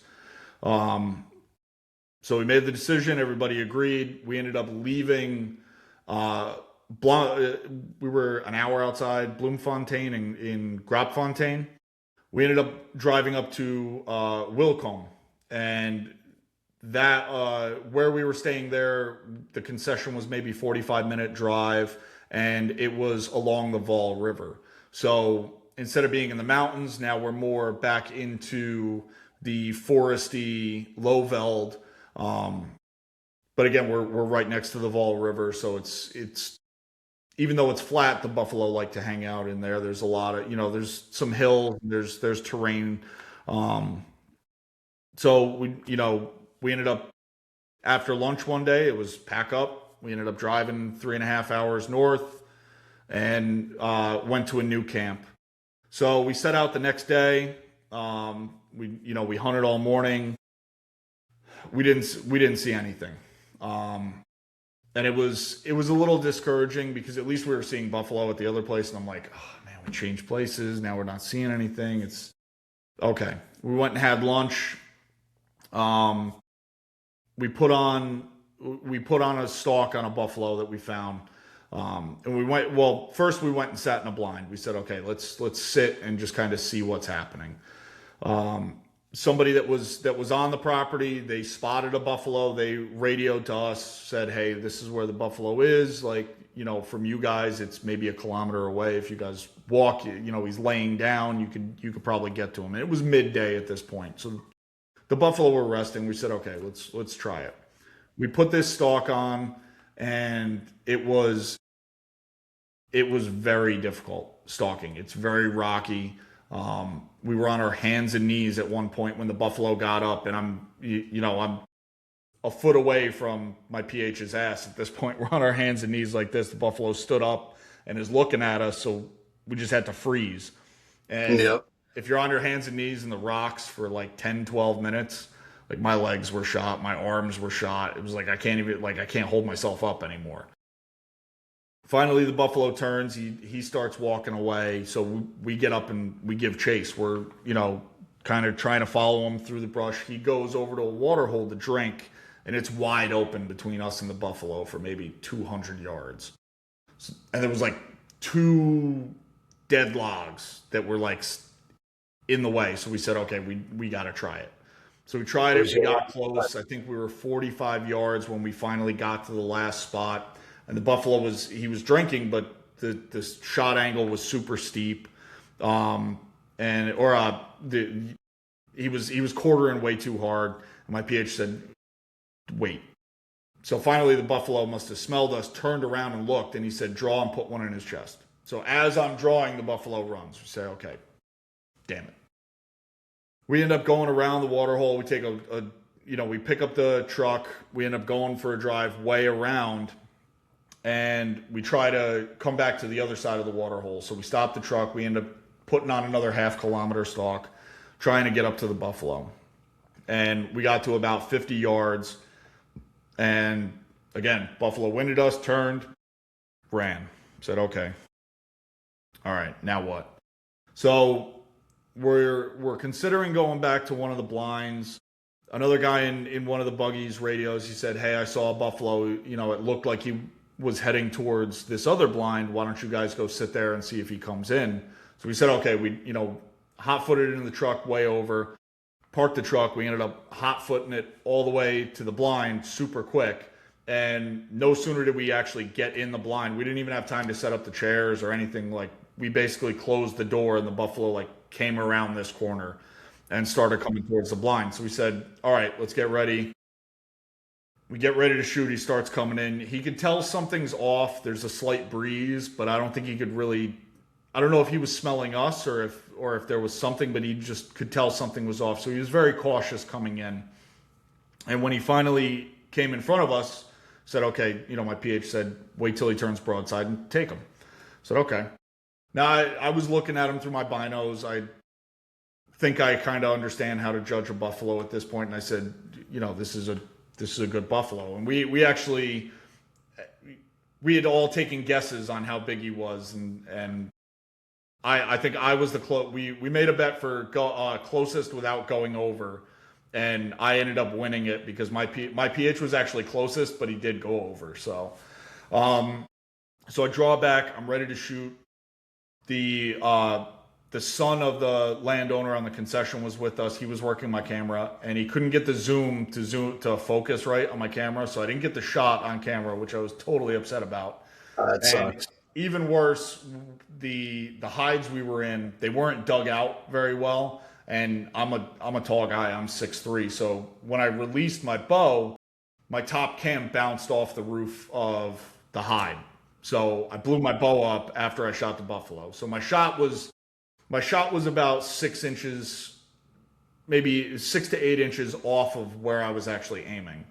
[SPEAKER 2] So we made the decision. Everybody agreed. We ended up leaving. We were an hour outside Bloemfontein in Gropfontein. We ended up driving up to Wilcombe, and that where we were staying there, the concession was maybe 45-minute drive, and it was along the Vaal River. So instead of being in the mountains, now we're more back into the foresty low veld. But again, we're right next to the Vaal River, so it's even though it's flat, the buffalo like to hang out in there. There's a lot of there's some hills, there's terrain. So we ended up, after lunch one day, it was pack up. We ended up driving 3.5 hours north and went to a new camp. So we set out the next day. We hunted all morning. We didn't see anything. And it was a little discouraging, because at least we were seeing buffalo at the other place, and I'm like, oh man, we changed places. Now we're not seeing anything. It's okay. We went and had lunch. We put on a stalk on a buffalo that we found. And first we went and sat in a blind. We said, okay, let's sit and just kind of see what's happening. Somebody that was on the property, they spotted a buffalo. They radioed to us, said, hey, this is where the buffalo is. Like, from you guys, it's maybe 1 kilometer away. If you guys walk, he's laying down. You could probably get to him. And it was midday at this point. So the buffalo were resting. We said, okay, let's try it. We put this stalk on, and it was very difficult stalking. It's very rocky. We were on our hands and knees at one point when the buffalo got up, and I'm a foot away from my PH's ass at this point. We're on our hands and knees like this. The buffalo stood up and is looking at us, so we just had to freeze. And
[SPEAKER 1] Yep.
[SPEAKER 2] if you're on your hands and knees in the rocks for like 10, 12 minutes, like my legs were shot, my arms were shot. It was like I can't hold myself up anymore. Finally, the buffalo turns. He starts walking away. So we get up and we give chase. We're kind of trying to follow him through the brush. He goes over to a water hole to drink, and it's wide open between us and the buffalo for maybe 200 yards. And there was like two dead logs that were like in the way. So we said, okay, we got to try it. So we tried it. We got close. I think we were 45 yards when we finally got to the last spot. And the buffalo was drinking, but the shot angle was super steep, he was quartering way too hard. And my PH said, "Wait." So finally, the buffalo must have smelled us, turned around and looked, and he said, "Draw and put one in his chest." So as I'm drawing, the buffalo runs. We say, "Okay, damn it." We end up going around the water hole. We take we pick up the truck. We end up going for a drive way around. And we try to come back to the other side of the water hole. So we stop the truck. We end up putting on another half-kilometer stalk, trying to get up to the buffalo. And we got to about 50 yards. And again, buffalo winded us, turned, ran. Said, okay. All right, now what? So we're considering going back to one of the blinds. Another guy in one of the buggies radios, he said, "Hey, I saw a buffalo. It looked like he was heading towards this other blind. Why don't you guys go sit there and see if he comes in?" So we said, okay, we, hot-footed it in the truck way over, parked the truck. We ended up hot-footing it all the way to the blind super quick. And no sooner did we actually get in the blind, we didn't even have time to set up the chairs or anything. Like, we basically closed the door and the buffalo like came around this corner and started coming towards the blind. So we said, all right, let's get ready. We get ready to shoot. He starts coming in. He could tell something's off. There's a slight breeze, but I don't think he could really. I don't know if he was smelling us or if there was something, but he just could tell something was off. So he was very cautious coming in. And when he finally came in front of us, said, "Okay," my PH said, "Wait till he turns broadside and take him." I said, "Okay." Now I was looking at him through my binos. I think I kind of understand how to judge a buffalo at this point, and I said, this is a good buffalo. And we actually had all taken guesses on how big he was, and I think I was we made a bet for closest without going over, and I ended up winning it because my PH was actually closest, but he did go over. So I draw back. I'm ready to shoot. The son of the landowner on the concession was with us. He was working my camera, and he couldn't get the zoom to focus right on my camera, so I didn't get the shot on camera, which I was totally upset about.
[SPEAKER 1] That sucks.
[SPEAKER 2] Even worse, the hides we were in, they weren't dug out very well, and I'm a tall guy. I'm 6'3", so when I released my bow, my top cam bounced off the roof of the hide. So I blew my bow up after I shot the buffalo. So my shot was about 6 inches, maybe 6 to 8 inches off of where I was actually aiming.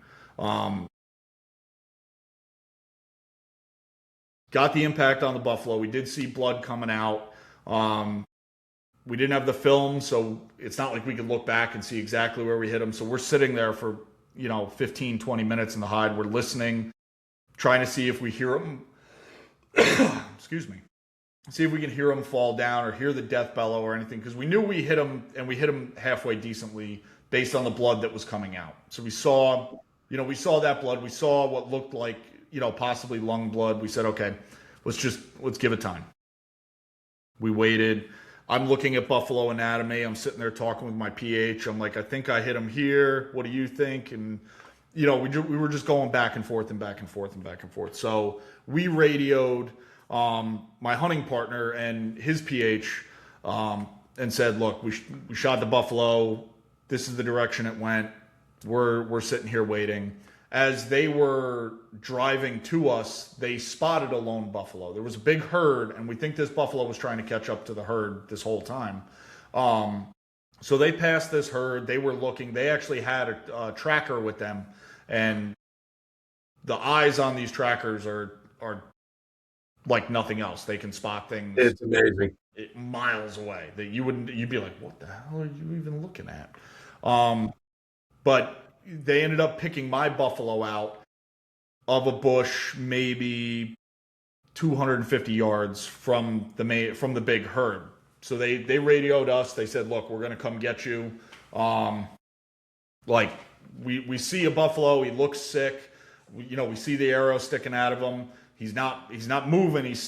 [SPEAKER 2] Got the impact on the buffalo. We did see blood coming out. We didn't have the film, so it's not like we could look back and see exactly where we hit him. So we're sitting there for 15, 20 minutes in the hide. We're listening, trying to see if we hear him. Excuse me. See if we can hear him fall down or hear the death bellow or anything, because we knew we hit him, and we hit him halfway decently based on the blood that was coming out. So we saw that blood. We saw what looked like, possibly lung blood. We said, okay, let's give it time. We waited. I'm looking at buffalo anatomy. I'm sitting there talking with my PH. I'm like, I think I hit him here. What do you think? And we were just going back and forth and back and forth and back and forth. So we radioed my hunting partner and his PH and said, look, we shot the buffalo. This is the direction it went. We're sitting here waiting. As they were driving to us, they spotted a lone buffalo. There was a big herd, and we think this buffalo was trying to catch up to the herd this whole time. So they passed this herd. They were looking. They actually had a tracker with them, and the eyes on these trackers are like nothing else. They can spot things.
[SPEAKER 1] It's amazing.
[SPEAKER 2] miles away that you'd be like, what the hell are you even looking at? Um, but they ended up picking my buffalo out of a bush maybe 250 yards from the big herd. So they radioed us. They said, "Look, we're going to come get you. Um, like we see a buffalo. He looks sick. We see the arrow sticking out of him. He's not moving. He's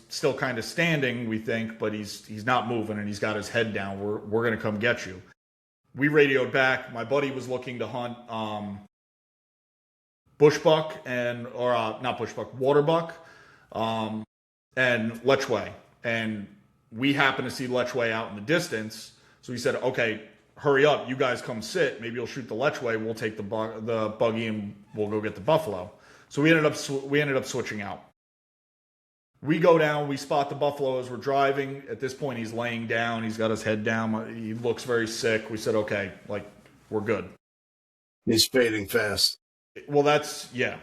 [SPEAKER 2] still kind of standing. We think, but he's not moving, and he's got his head down. We're going to come get you." We radioed back. My buddy was looking to hunt bushbuck or not bushbuck, waterbuck, um, and lechwe, and we happened to see lechwe out in the distance. So we said, "Okay, hurry up! You guys come sit. Maybe you'll shoot the lechwe. We'll take the buggy and we'll go get the buffalo." So we ended up switching out. We go down. We spot the buffalo as we're driving. At this point, he's laying down. He's got his head down. He looks very sick. We said, "Okay, we're good."
[SPEAKER 1] He's fading fast.
[SPEAKER 2] Well, that's yeah.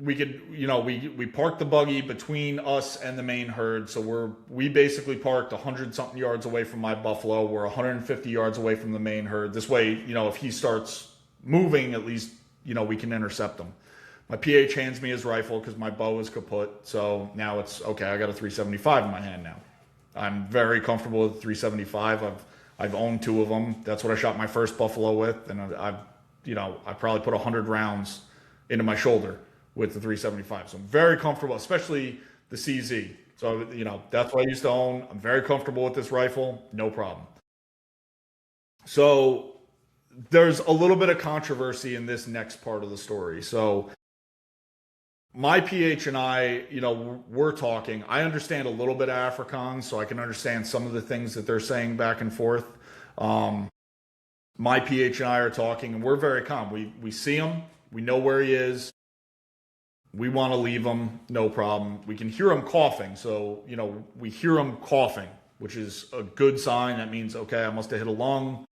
[SPEAKER 2] We could, we parked the buggy between us and the main herd, so we basically parked 100 something yards away from my buffalo. We're 150 yards away from the main herd. This way, if he starts moving, at least we can intercept him. My PH hands me his rifle because my bow is kaput. So now it's okay. I got a 375 in my hand now. I'm very comfortable with 375. I've owned two of them. That's what I shot my first buffalo with, and I probably put 100 rounds into my shoulder with the 375. So I'm very comfortable, especially the CZ. So, that's what I used to own. I'm very comfortable with this rifle. No problem. So there's a little bit of controversy in this next part of the story. So my PH and I, we're talking. I understand a little bit of Afrikaans, so I can understand some of the things that they're saying back and forth. My PH and I are talking, and we're very calm. We see him. We know where he is. We want to leave him. No problem. We can hear him coughing. So, we hear him coughing, which is a good sign. That means, okay, I must have hit a lung.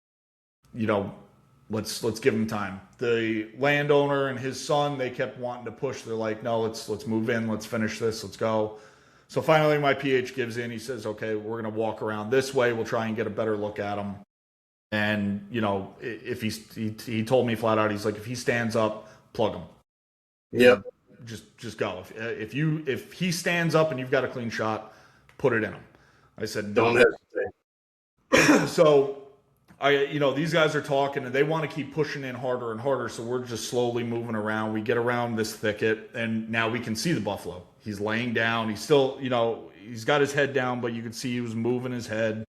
[SPEAKER 2] Let's give him time. The landowner and his son, they kept wanting to push. They're like, no, let's move in. Let's finish this. Let's go. So finally, my PH gives in. He says, okay, we're going to walk around this way. We'll try and get a better look at him. And, if he told me flat out, he's like, if he stands up, plug him.
[SPEAKER 1] Yep.
[SPEAKER 2] Just go. If he stands up and you've got a clean shot, put it in him. I said,
[SPEAKER 1] don't hesitate.
[SPEAKER 2] So these guys are talking and they want to keep pushing in harder and harder. So we're just slowly moving around. We get around this thicket and now we can see the buffalo. He's laying down. He's still, he's got his head down, but you could see he was moving his head.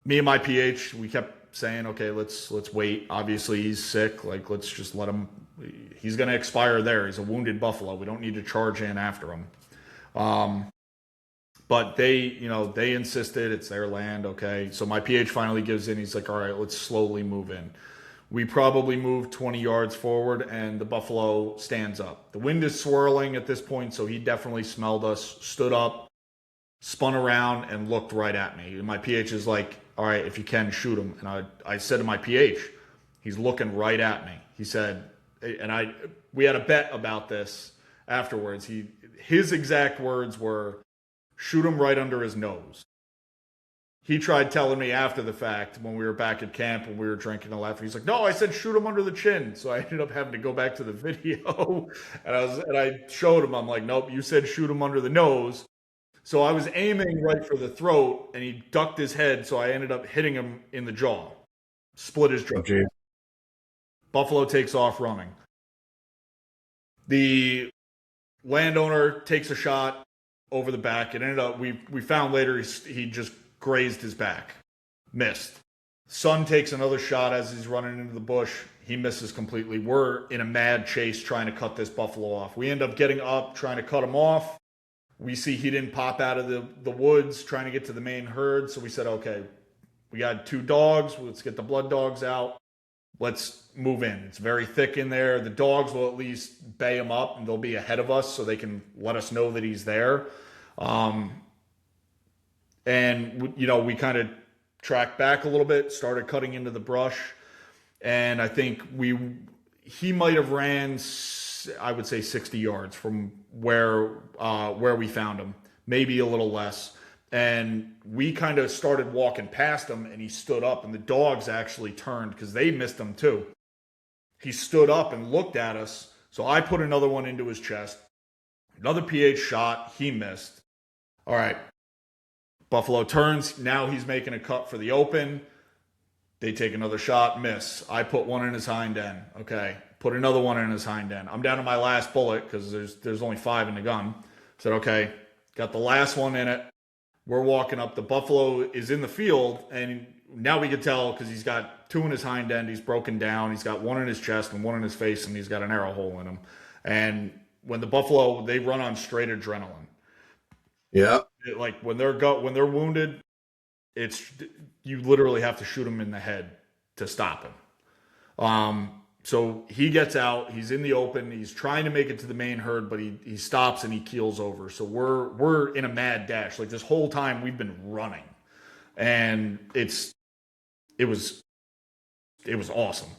[SPEAKER 2] Me and my PH, we kept saying, okay, let's wait. Obviously he's sick. Let's just let him, he's going to expire there. He's a wounded buffalo. We don't need to charge in after him. But they insisted it's their land. Okay. So my PH finally gives in. He's like, all right, let's slowly move in. We probably moved 20 yards forward and the buffalo stands up. The wind is swirling at this point. So he definitely smelled us, stood up, spun around and looked right at me. And my PH is like, all right, if you can, shoot him. And I said to my PH, he's looking right at me. He said, and we had a bet about this afterwards. His exact words were, shoot him right under his nose. He tried telling me after the fact when we were back at camp and we were drinking and laughing. He's like, no, I said shoot him under the chin. So I ended up having to go back to the video and I showed him. I'm like, nope, you said shoot him under the nose. So I was aiming right for the throat, and he ducked his head, so I ended up hitting him in the jaw. Split his jaw. Okay. Buffalo takes off running. The landowner takes a shot over the back. It ended up, we found later he just grazed his back. Missed. Son takes another shot as he's running into the bush. He misses completely. We're in a mad chase trying to cut this buffalo off. We end up getting up, trying to cut him off. We see he didn't pop out of the woods trying to get to the main herd. So we said, okay, we got 2 dogs. Let's get the blood dogs out. Let's move in. It's very thick in there. The dogs will at least bay him up and they'll be ahead of us so they can let us know that he's there. And, we kind of tracked back a little bit, started cutting into the brush. And I think he might have ran, I would say 60 yards from where we found him, maybe a little less. And we kind of started walking past him, and he stood up, and the dogs actually turned because they missed him too. He stood up and looked at us. So I put another one into his chest. Another PH shot. He missed. All right. Buffalo turns. Now he's making a cut for the open. They take another shot. Miss. I put one in his hind end. Okay. Put another one in his hind end. I'm down to my last bullet because there's only 5 in the gun. Said, okay. Got the last one in it. We're walking up. The buffalo is in the field, and now we can tell because he's got 2 in his hind end. He's broken down. He's got 1 in his chest and 1 in his face, and he's got an arrow hole in him. And when the buffalo, they run on straight adrenaline.
[SPEAKER 1] Yeah.
[SPEAKER 2] Like when they're wounded, it's you literally have to shoot them in the head to stop him. So he gets out. He's in the open. He's trying to make it to the main herd, but he stops and he keels over. So we're in a mad dash. Like this whole time we've been running, and it was awesome.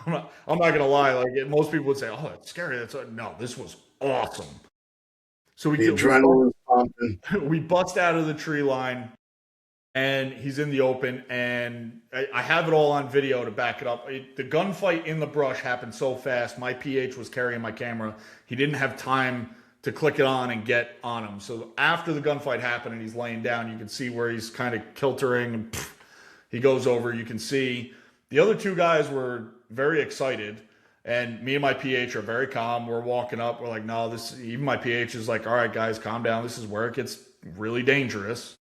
[SPEAKER 2] I'm not gonna lie. Like most people would say, "Oh, that's scary." No, this was awesome. So
[SPEAKER 1] The adrenaline pumping.
[SPEAKER 2] we bust out of the tree line, and he's in the open, and I have it all on video to back it up. The gunfight in the brush happened so fast. My PH was carrying my camera. He didn't have time to click it on and get on him. So after the gunfight happened and he's laying down, you can see where he's kind of kiltering, and he goes over. You can see the other 2 guys were very excited, and me and my PH are very calm. We're walking up. We're like, no, even my PH is like, all right, guys, calm down. This is where it gets really dangerous.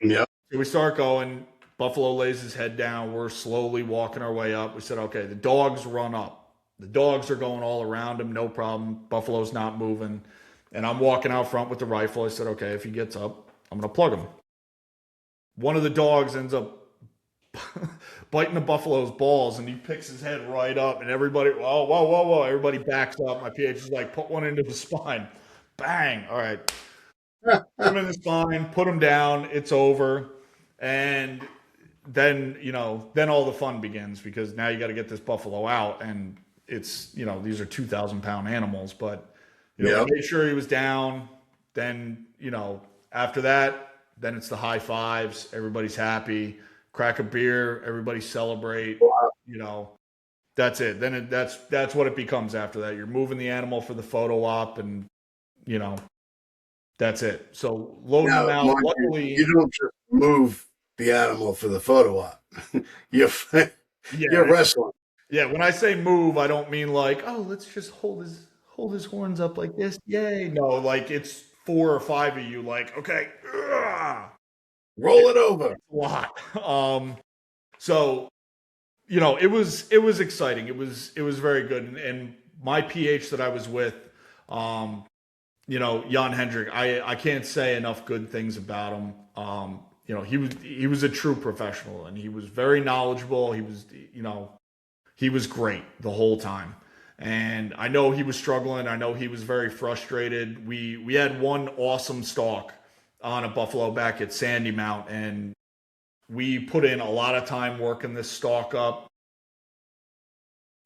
[SPEAKER 1] Yeah.
[SPEAKER 2] So we start going. Buffalo lays his head down. We're slowly walking our way up. We said, okay, the dogs run up. The dogs are going all around him. No problem. Buffalo's not moving. And I'm walking out front with the rifle. I said, okay, if he gets up, I'm going to plug him. One of the dogs ends up biting the buffalo's balls, and he picks his head right up, and everybody, whoa, whoa, whoa, whoa, everybody backs up. My PH is like, put one into the spine. Bang. All right. Put him in the spine, put him down. It's over. And then, then all the fun begins because now you got to get this buffalo out, and it's, these are 2,000-pound animals, but, we made sure he was down. Then, after that, then it's the high fives. Everybody's happy. Crack a beer, everybody celebrate. That's it. Then that's what it becomes after that. You're moving the animal for the photo op, and that's it. So loading them out. Luckily,
[SPEAKER 1] you don't just move the animal for the photo op. you're wrestling.
[SPEAKER 2] Yeah, when I say move, I don't mean like, oh, let's just hold his horns up like this. Yay. No, like it's 4 or 5 of you, like, okay,
[SPEAKER 1] roll it over.
[SPEAKER 2] A lot. So, it was exciting. It was very good. And my PH that I was with, Jan Hendrik, I can't say enough good things about him. He was a true professional, and he was very knowledgeable. He was great the whole time. And I know he was struggling. I know he was very frustrated. We had one awesome stalk on a buffalo back at Sandy Mount, and we put in a lot of time working this stalk up.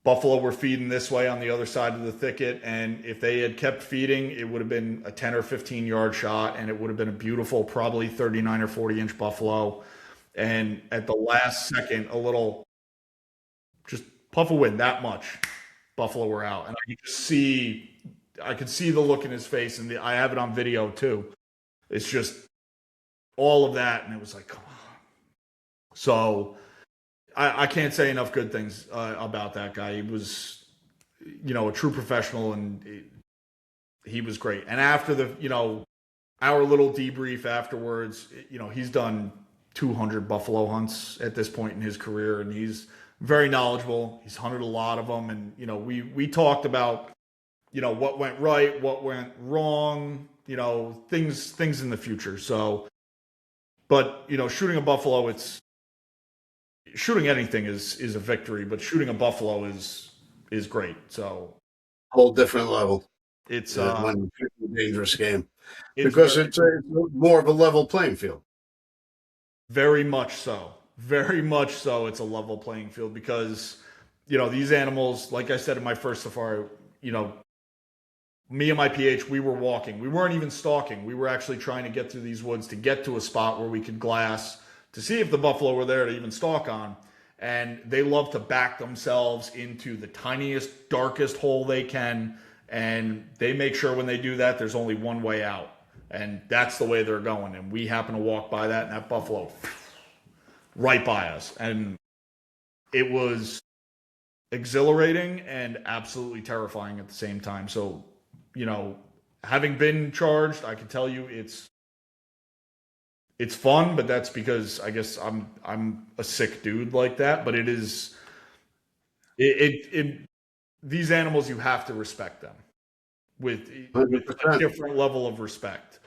[SPEAKER 2] Buffalo were feeding this way on the other side of the thicket, and if they had kept feeding, it would have been a 10 or 15 yard shot, and it would have been a beautiful, probably 39 or 40 inch buffalo. And at the last second, a little just puff of wind, that much, buffalo were out. And I could see the look in his face, and I have it on video too. It's just all of that, and it was like, come on. So I can't say enough good things about that guy. He was, a true professional, and he was great. And after our little debrief afterwards, he's done 200 buffalo hunts at this point in his career, and he's very knowledgeable. He's hunted a lot of them, and we talked about what went right, what went wrong, things in the future. So, but shooting a buffalo, shooting anything is a victory, but shooting a buffalo is great. So,
[SPEAKER 1] whole different level.
[SPEAKER 2] It's
[SPEAKER 1] a dangerous game because it's more of a level playing field.
[SPEAKER 2] Very much so. Very much so. It's a level playing field because these animals, like I said in my first safari, Me and my PH, we were walking. We weren't even stalking. We were actually trying to get through these woods to get to a spot where we could glass to see if the buffalo were there to even stalk on. And they love to back themselves into the tiniest, darkest hole they can. And they make sure when they do that, there's only one way out. And that's the way they're going. And we happen to walk by that, and that buffalo right by us. And it was exhilarating and absolutely terrifying at the same time. So, you know, having been charged, I can tell you it's fun, but that's because I guess I'm a sick dude like that. But it is it these animals, you have to respect them with a
[SPEAKER 1] 100%.
[SPEAKER 2] different level of respect,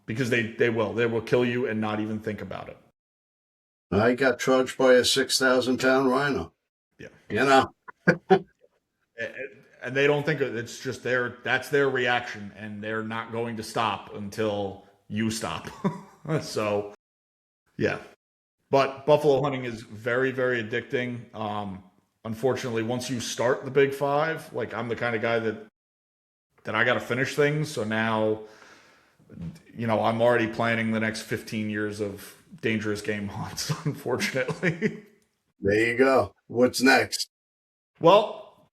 [SPEAKER 2] because they will kill you and not even think about it.
[SPEAKER 1] I got charged by a 6,000 pound rhino.
[SPEAKER 2] Yeah.
[SPEAKER 1] You know,
[SPEAKER 2] And they don't think it's just that's their reaction, and they're not going to stop until you stop. So yeah, but buffalo hunting is very, very addicting. Unfortunately, once you start the big five, like I'm the kind of guy that I got to finish things. So now, I'm already planning the next 15 years of dangerous game hunts. Unfortunately,
[SPEAKER 1] there you go. What's next?
[SPEAKER 2] well,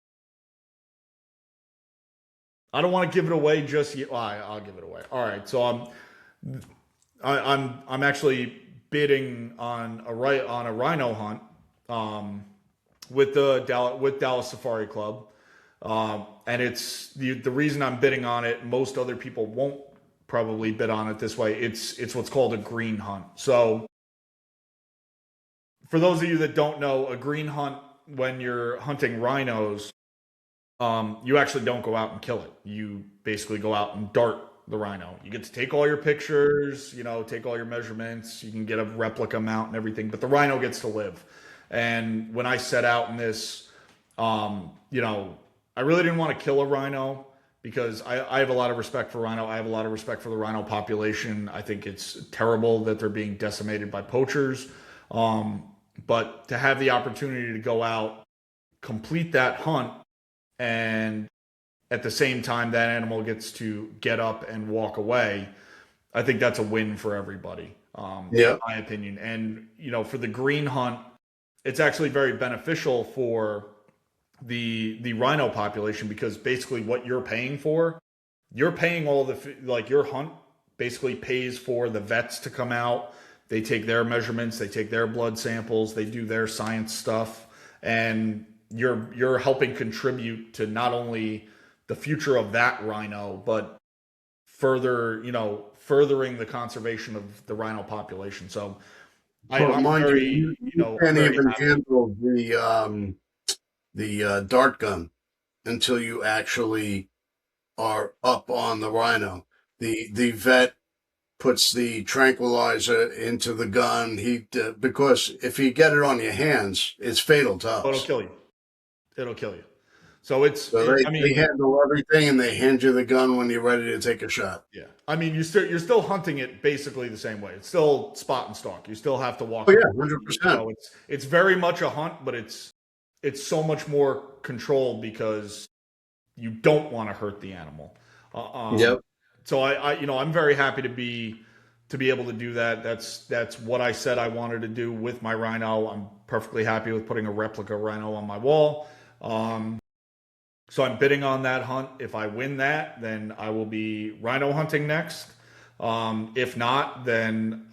[SPEAKER 2] I don't want to give it away just yet. Well, I'll give it away. All right, so I'm actually bidding on a rhino hunt, with Dallas Safari Club, and it's the reason I'm bidding on it. Most other people won't probably bid on it this way. It's what's called a green hunt. So for those of you that don't know, a green hunt, when you're hunting rhinos, you actually don't go out and kill it. You basically go out and dart the rhino. You get to take all your pictures, take all your measurements. You can get a replica mount and everything, but the rhino gets to live. And when I set out in this, I really didn't want to kill a rhino because I have a lot of respect for rhino. I have a lot of respect for the rhino population. I think it's terrible that they're being decimated by poachers. But to have the opportunity to go out, complete that hunt, and at the same time that animal gets to get up and walk away, I think that's a win for everybody,
[SPEAKER 1] Yeah.
[SPEAKER 2] in my opinion. And for the green hunt, it's actually very beneficial for the rhino population, because basically what you're paying all like your hunt basically pays for the vets to come out. They take their measurements, they take their blood samples, they do their science stuff, and you're helping contribute to not only the future of that rhino, but furthering the conservation of the rhino population. So
[SPEAKER 1] But
[SPEAKER 2] I'm
[SPEAKER 1] mind you,
[SPEAKER 2] very,
[SPEAKER 1] you can't
[SPEAKER 2] very
[SPEAKER 1] even
[SPEAKER 2] happy.
[SPEAKER 1] handle the dart gun until you actually are up on the rhino. The vet puts the tranquilizer into the gun. Because if you get it on your hands, it's fatal to
[SPEAKER 2] Oh, it'll
[SPEAKER 1] us.
[SPEAKER 2] kill you. It'll kill you. So
[SPEAKER 1] So
[SPEAKER 2] I
[SPEAKER 1] they
[SPEAKER 2] mean,
[SPEAKER 1] handle everything and they hand you the gun when you're ready to take a shot.
[SPEAKER 2] yeah. I mean, you're still hunting it basically the same way. It's still spot and stalk. You still have to
[SPEAKER 1] Oh
[SPEAKER 2] walk
[SPEAKER 1] yeah,
[SPEAKER 2] up.
[SPEAKER 1] 100%.
[SPEAKER 2] It's very much a hunt, but it's so much more controlled because you don't want to hurt the animal. Uh, um,
[SPEAKER 1] Yep.
[SPEAKER 2] so I'm very happy to be able to do that. That's what I said I wanted to do with my rhino. I'm perfectly happy with putting a replica rhino on my wall. So I'm bidding on that hunt. If I win that, then I will be rhino hunting next. If not, then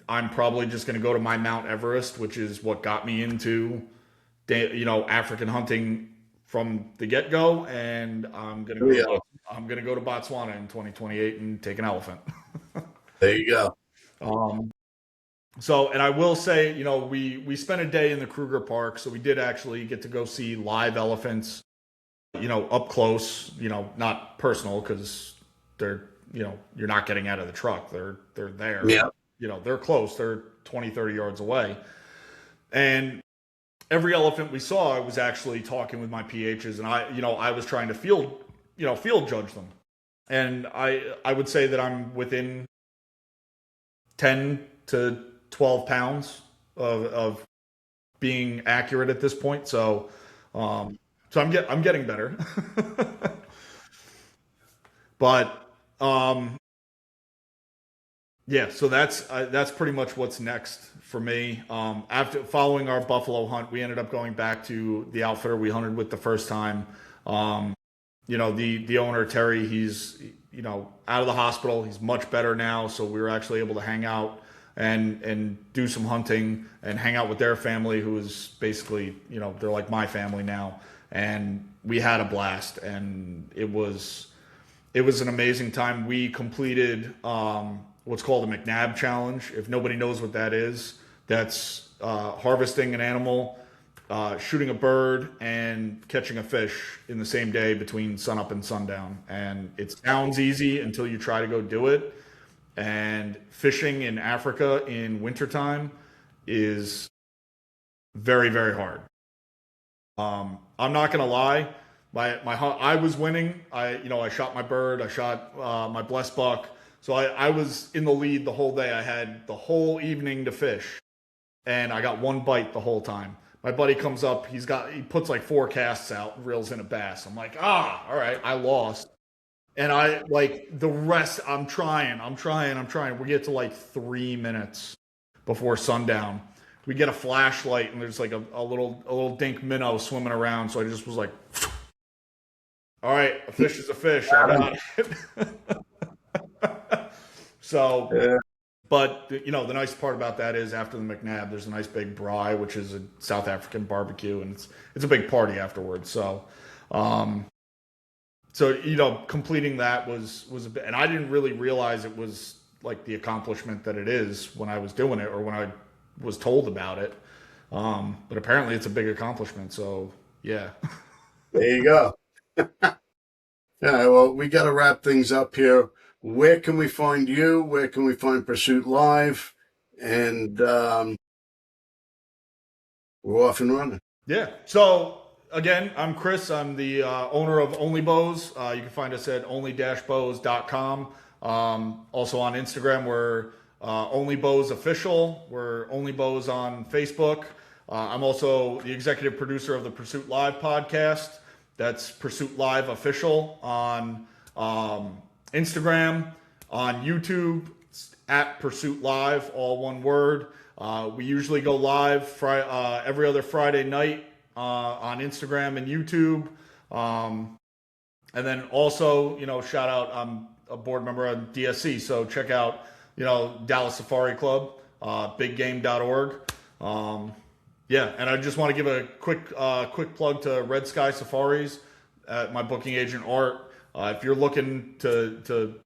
[SPEAKER 2] I'm probably just going to go to my Mount Everest, which is what got me into, African hunting from the get go. And
[SPEAKER 1] Oh, yeah.
[SPEAKER 2] I'm going to go to Botswana in 2028 and take an elephant.
[SPEAKER 1] There you go.
[SPEAKER 2] Um, and I will say, we spent a day in the Kruger Park, so we did actually get to go see live elephants, up close, not personal because they're, you're not getting out of the truck. They're there,
[SPEAKER 1] Yeah.
[SPEAKER 2] they're close. They're 20, 30 yards away. And every elephant we saw, I was actually talking with my PHs, and I was trying to field judge them. And I would say that I'm within 10 to 12 pounds of being accurate at this point. So I'm getting better. But yeah, so that's pretty much what's next for me. After following our buffalo hunt, we ended up going back to the outfitter we hunted with the first time. The owner Terry, he's out of the hospital. He's much better now, so we were actually able to hang out and do some hunting and hang out with their family, who is basically they're like my family now, and we had a blast, and it was an amazing time. We completed what's called a McNabb challenge. If nobody knows what that is, that's harvesting an animal, shooting a bird, and catching a fish in the same day between sunup and sundown. And it sounds easy until you try to go do it. And fishing in Africa in wintertime is very, very hard. I'm not gonna lie, I was winning. I shot my bird, I shot my blessed buck. So I was in the lead the whole day. I had the whole evening to fish, and I got one bite the whole time. My buddy comes up, he puts like 4 casts out, reels in a bass. I'm like, all right, I lost. And I like the rest, I'm trying. We get to like 3 minutes before sundown. We get a flashlight, and there's like a little dink minnow swimming around. So I just was like, all right, a fish is a fish. I got it. So, yeah. But the nice part about that is after the McNabb, there's a nice big braai, which is a South African barbecue, and it's a big party afterwards. So, completing that was a bit, and I didn't really realize it was like the accomplishment that it is when I was doing it or when I was told about it. But apparently it's a big accomplishment. So yeah.
[SPEAKER 1] There you go. Yeah, well, we got to wrap things up here. Where can we find you? Where can we find Pursuit Live? And we're off and running.
[SPEAKER 2] Yeah. So again, I'm Chris. I'm the owner of Only Bows. You can find us at only-bows.com. Also on Instagram, we're Only Bows Official. We're Only Bows on Facebook. I'm also the executive producer of the Pursuit Live podcast. That's Pursuit Live Official on Instagram, on YouTube, at Pursuit Live, all one word. We usually go live every other Friday night on Instagram and YouTube. And then also, shout out, I'm a board member on DSC, so check out, Dallas Safari Club, biggame.org. And I just want to give a quick plug to Red Sky Safaris, my booking agent Art. If you're looking to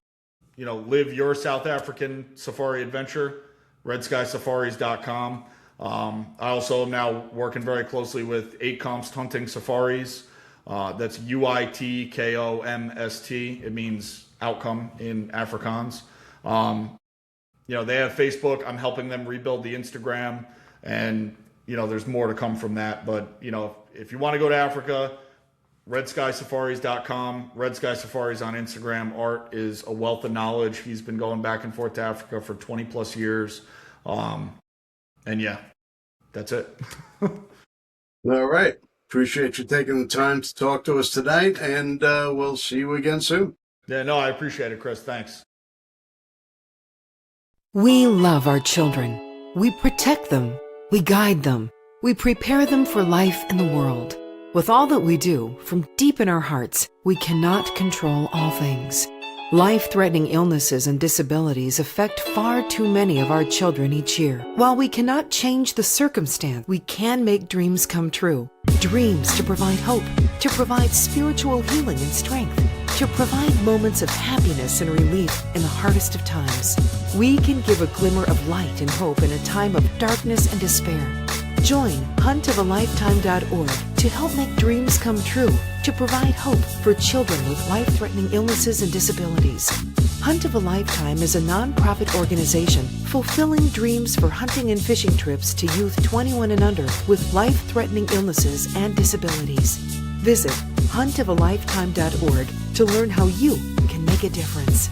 [SPEAKER 2] live your South African safari adventure, redskysafaris.com. I also am now working very closely with 8 Comst Hunting Safaris. That's UITKOMST. It means outcome in Afrikaans. They have Facebook. I'm helping them rebuild the Instagram, and there's more to come from that. But if you want to go to Africa, redskysafaris.com, Red Sky Safaris on Instagram. Art is a wealth of knowledge. He's been going back and forth to Africa for 20 plus years. And yeah, that's it.
[SPEAKER 1] All right. Appreciate you taking the time to talk to us tonight, and we'll see you again soon.
[SPEAKER 2] Yeah, no, I appreciate it, Chris. Thanks.
[SPEAKER 3] We love our children. We protect them. We guide them. We prepare them for life in the world. With all that we do, from deep in our hearts, we cannot control all things. Life-threatening illnesses and disabilities affect far too many of our children each year. While we cannot change the circumstance, we can make dreams come true. Dreams to provide hope, to provide spiritual healing and strength, to provide moments of happiness and relief in the hardest of times. We can give a glimmer of light and hope in a time of darkness and despair. Join huntofalifetime.org to help make dreams come true, to provide hope for children with life-threatening illnesses and disabilities. Hunt of a Lifetime is a non-profit organization fulfilling dreams for hunting and fishing trips to youth 21 and under with life-threatening illnesses and disabilities. Visit huntofalifetime.org to learn how you can make a difference.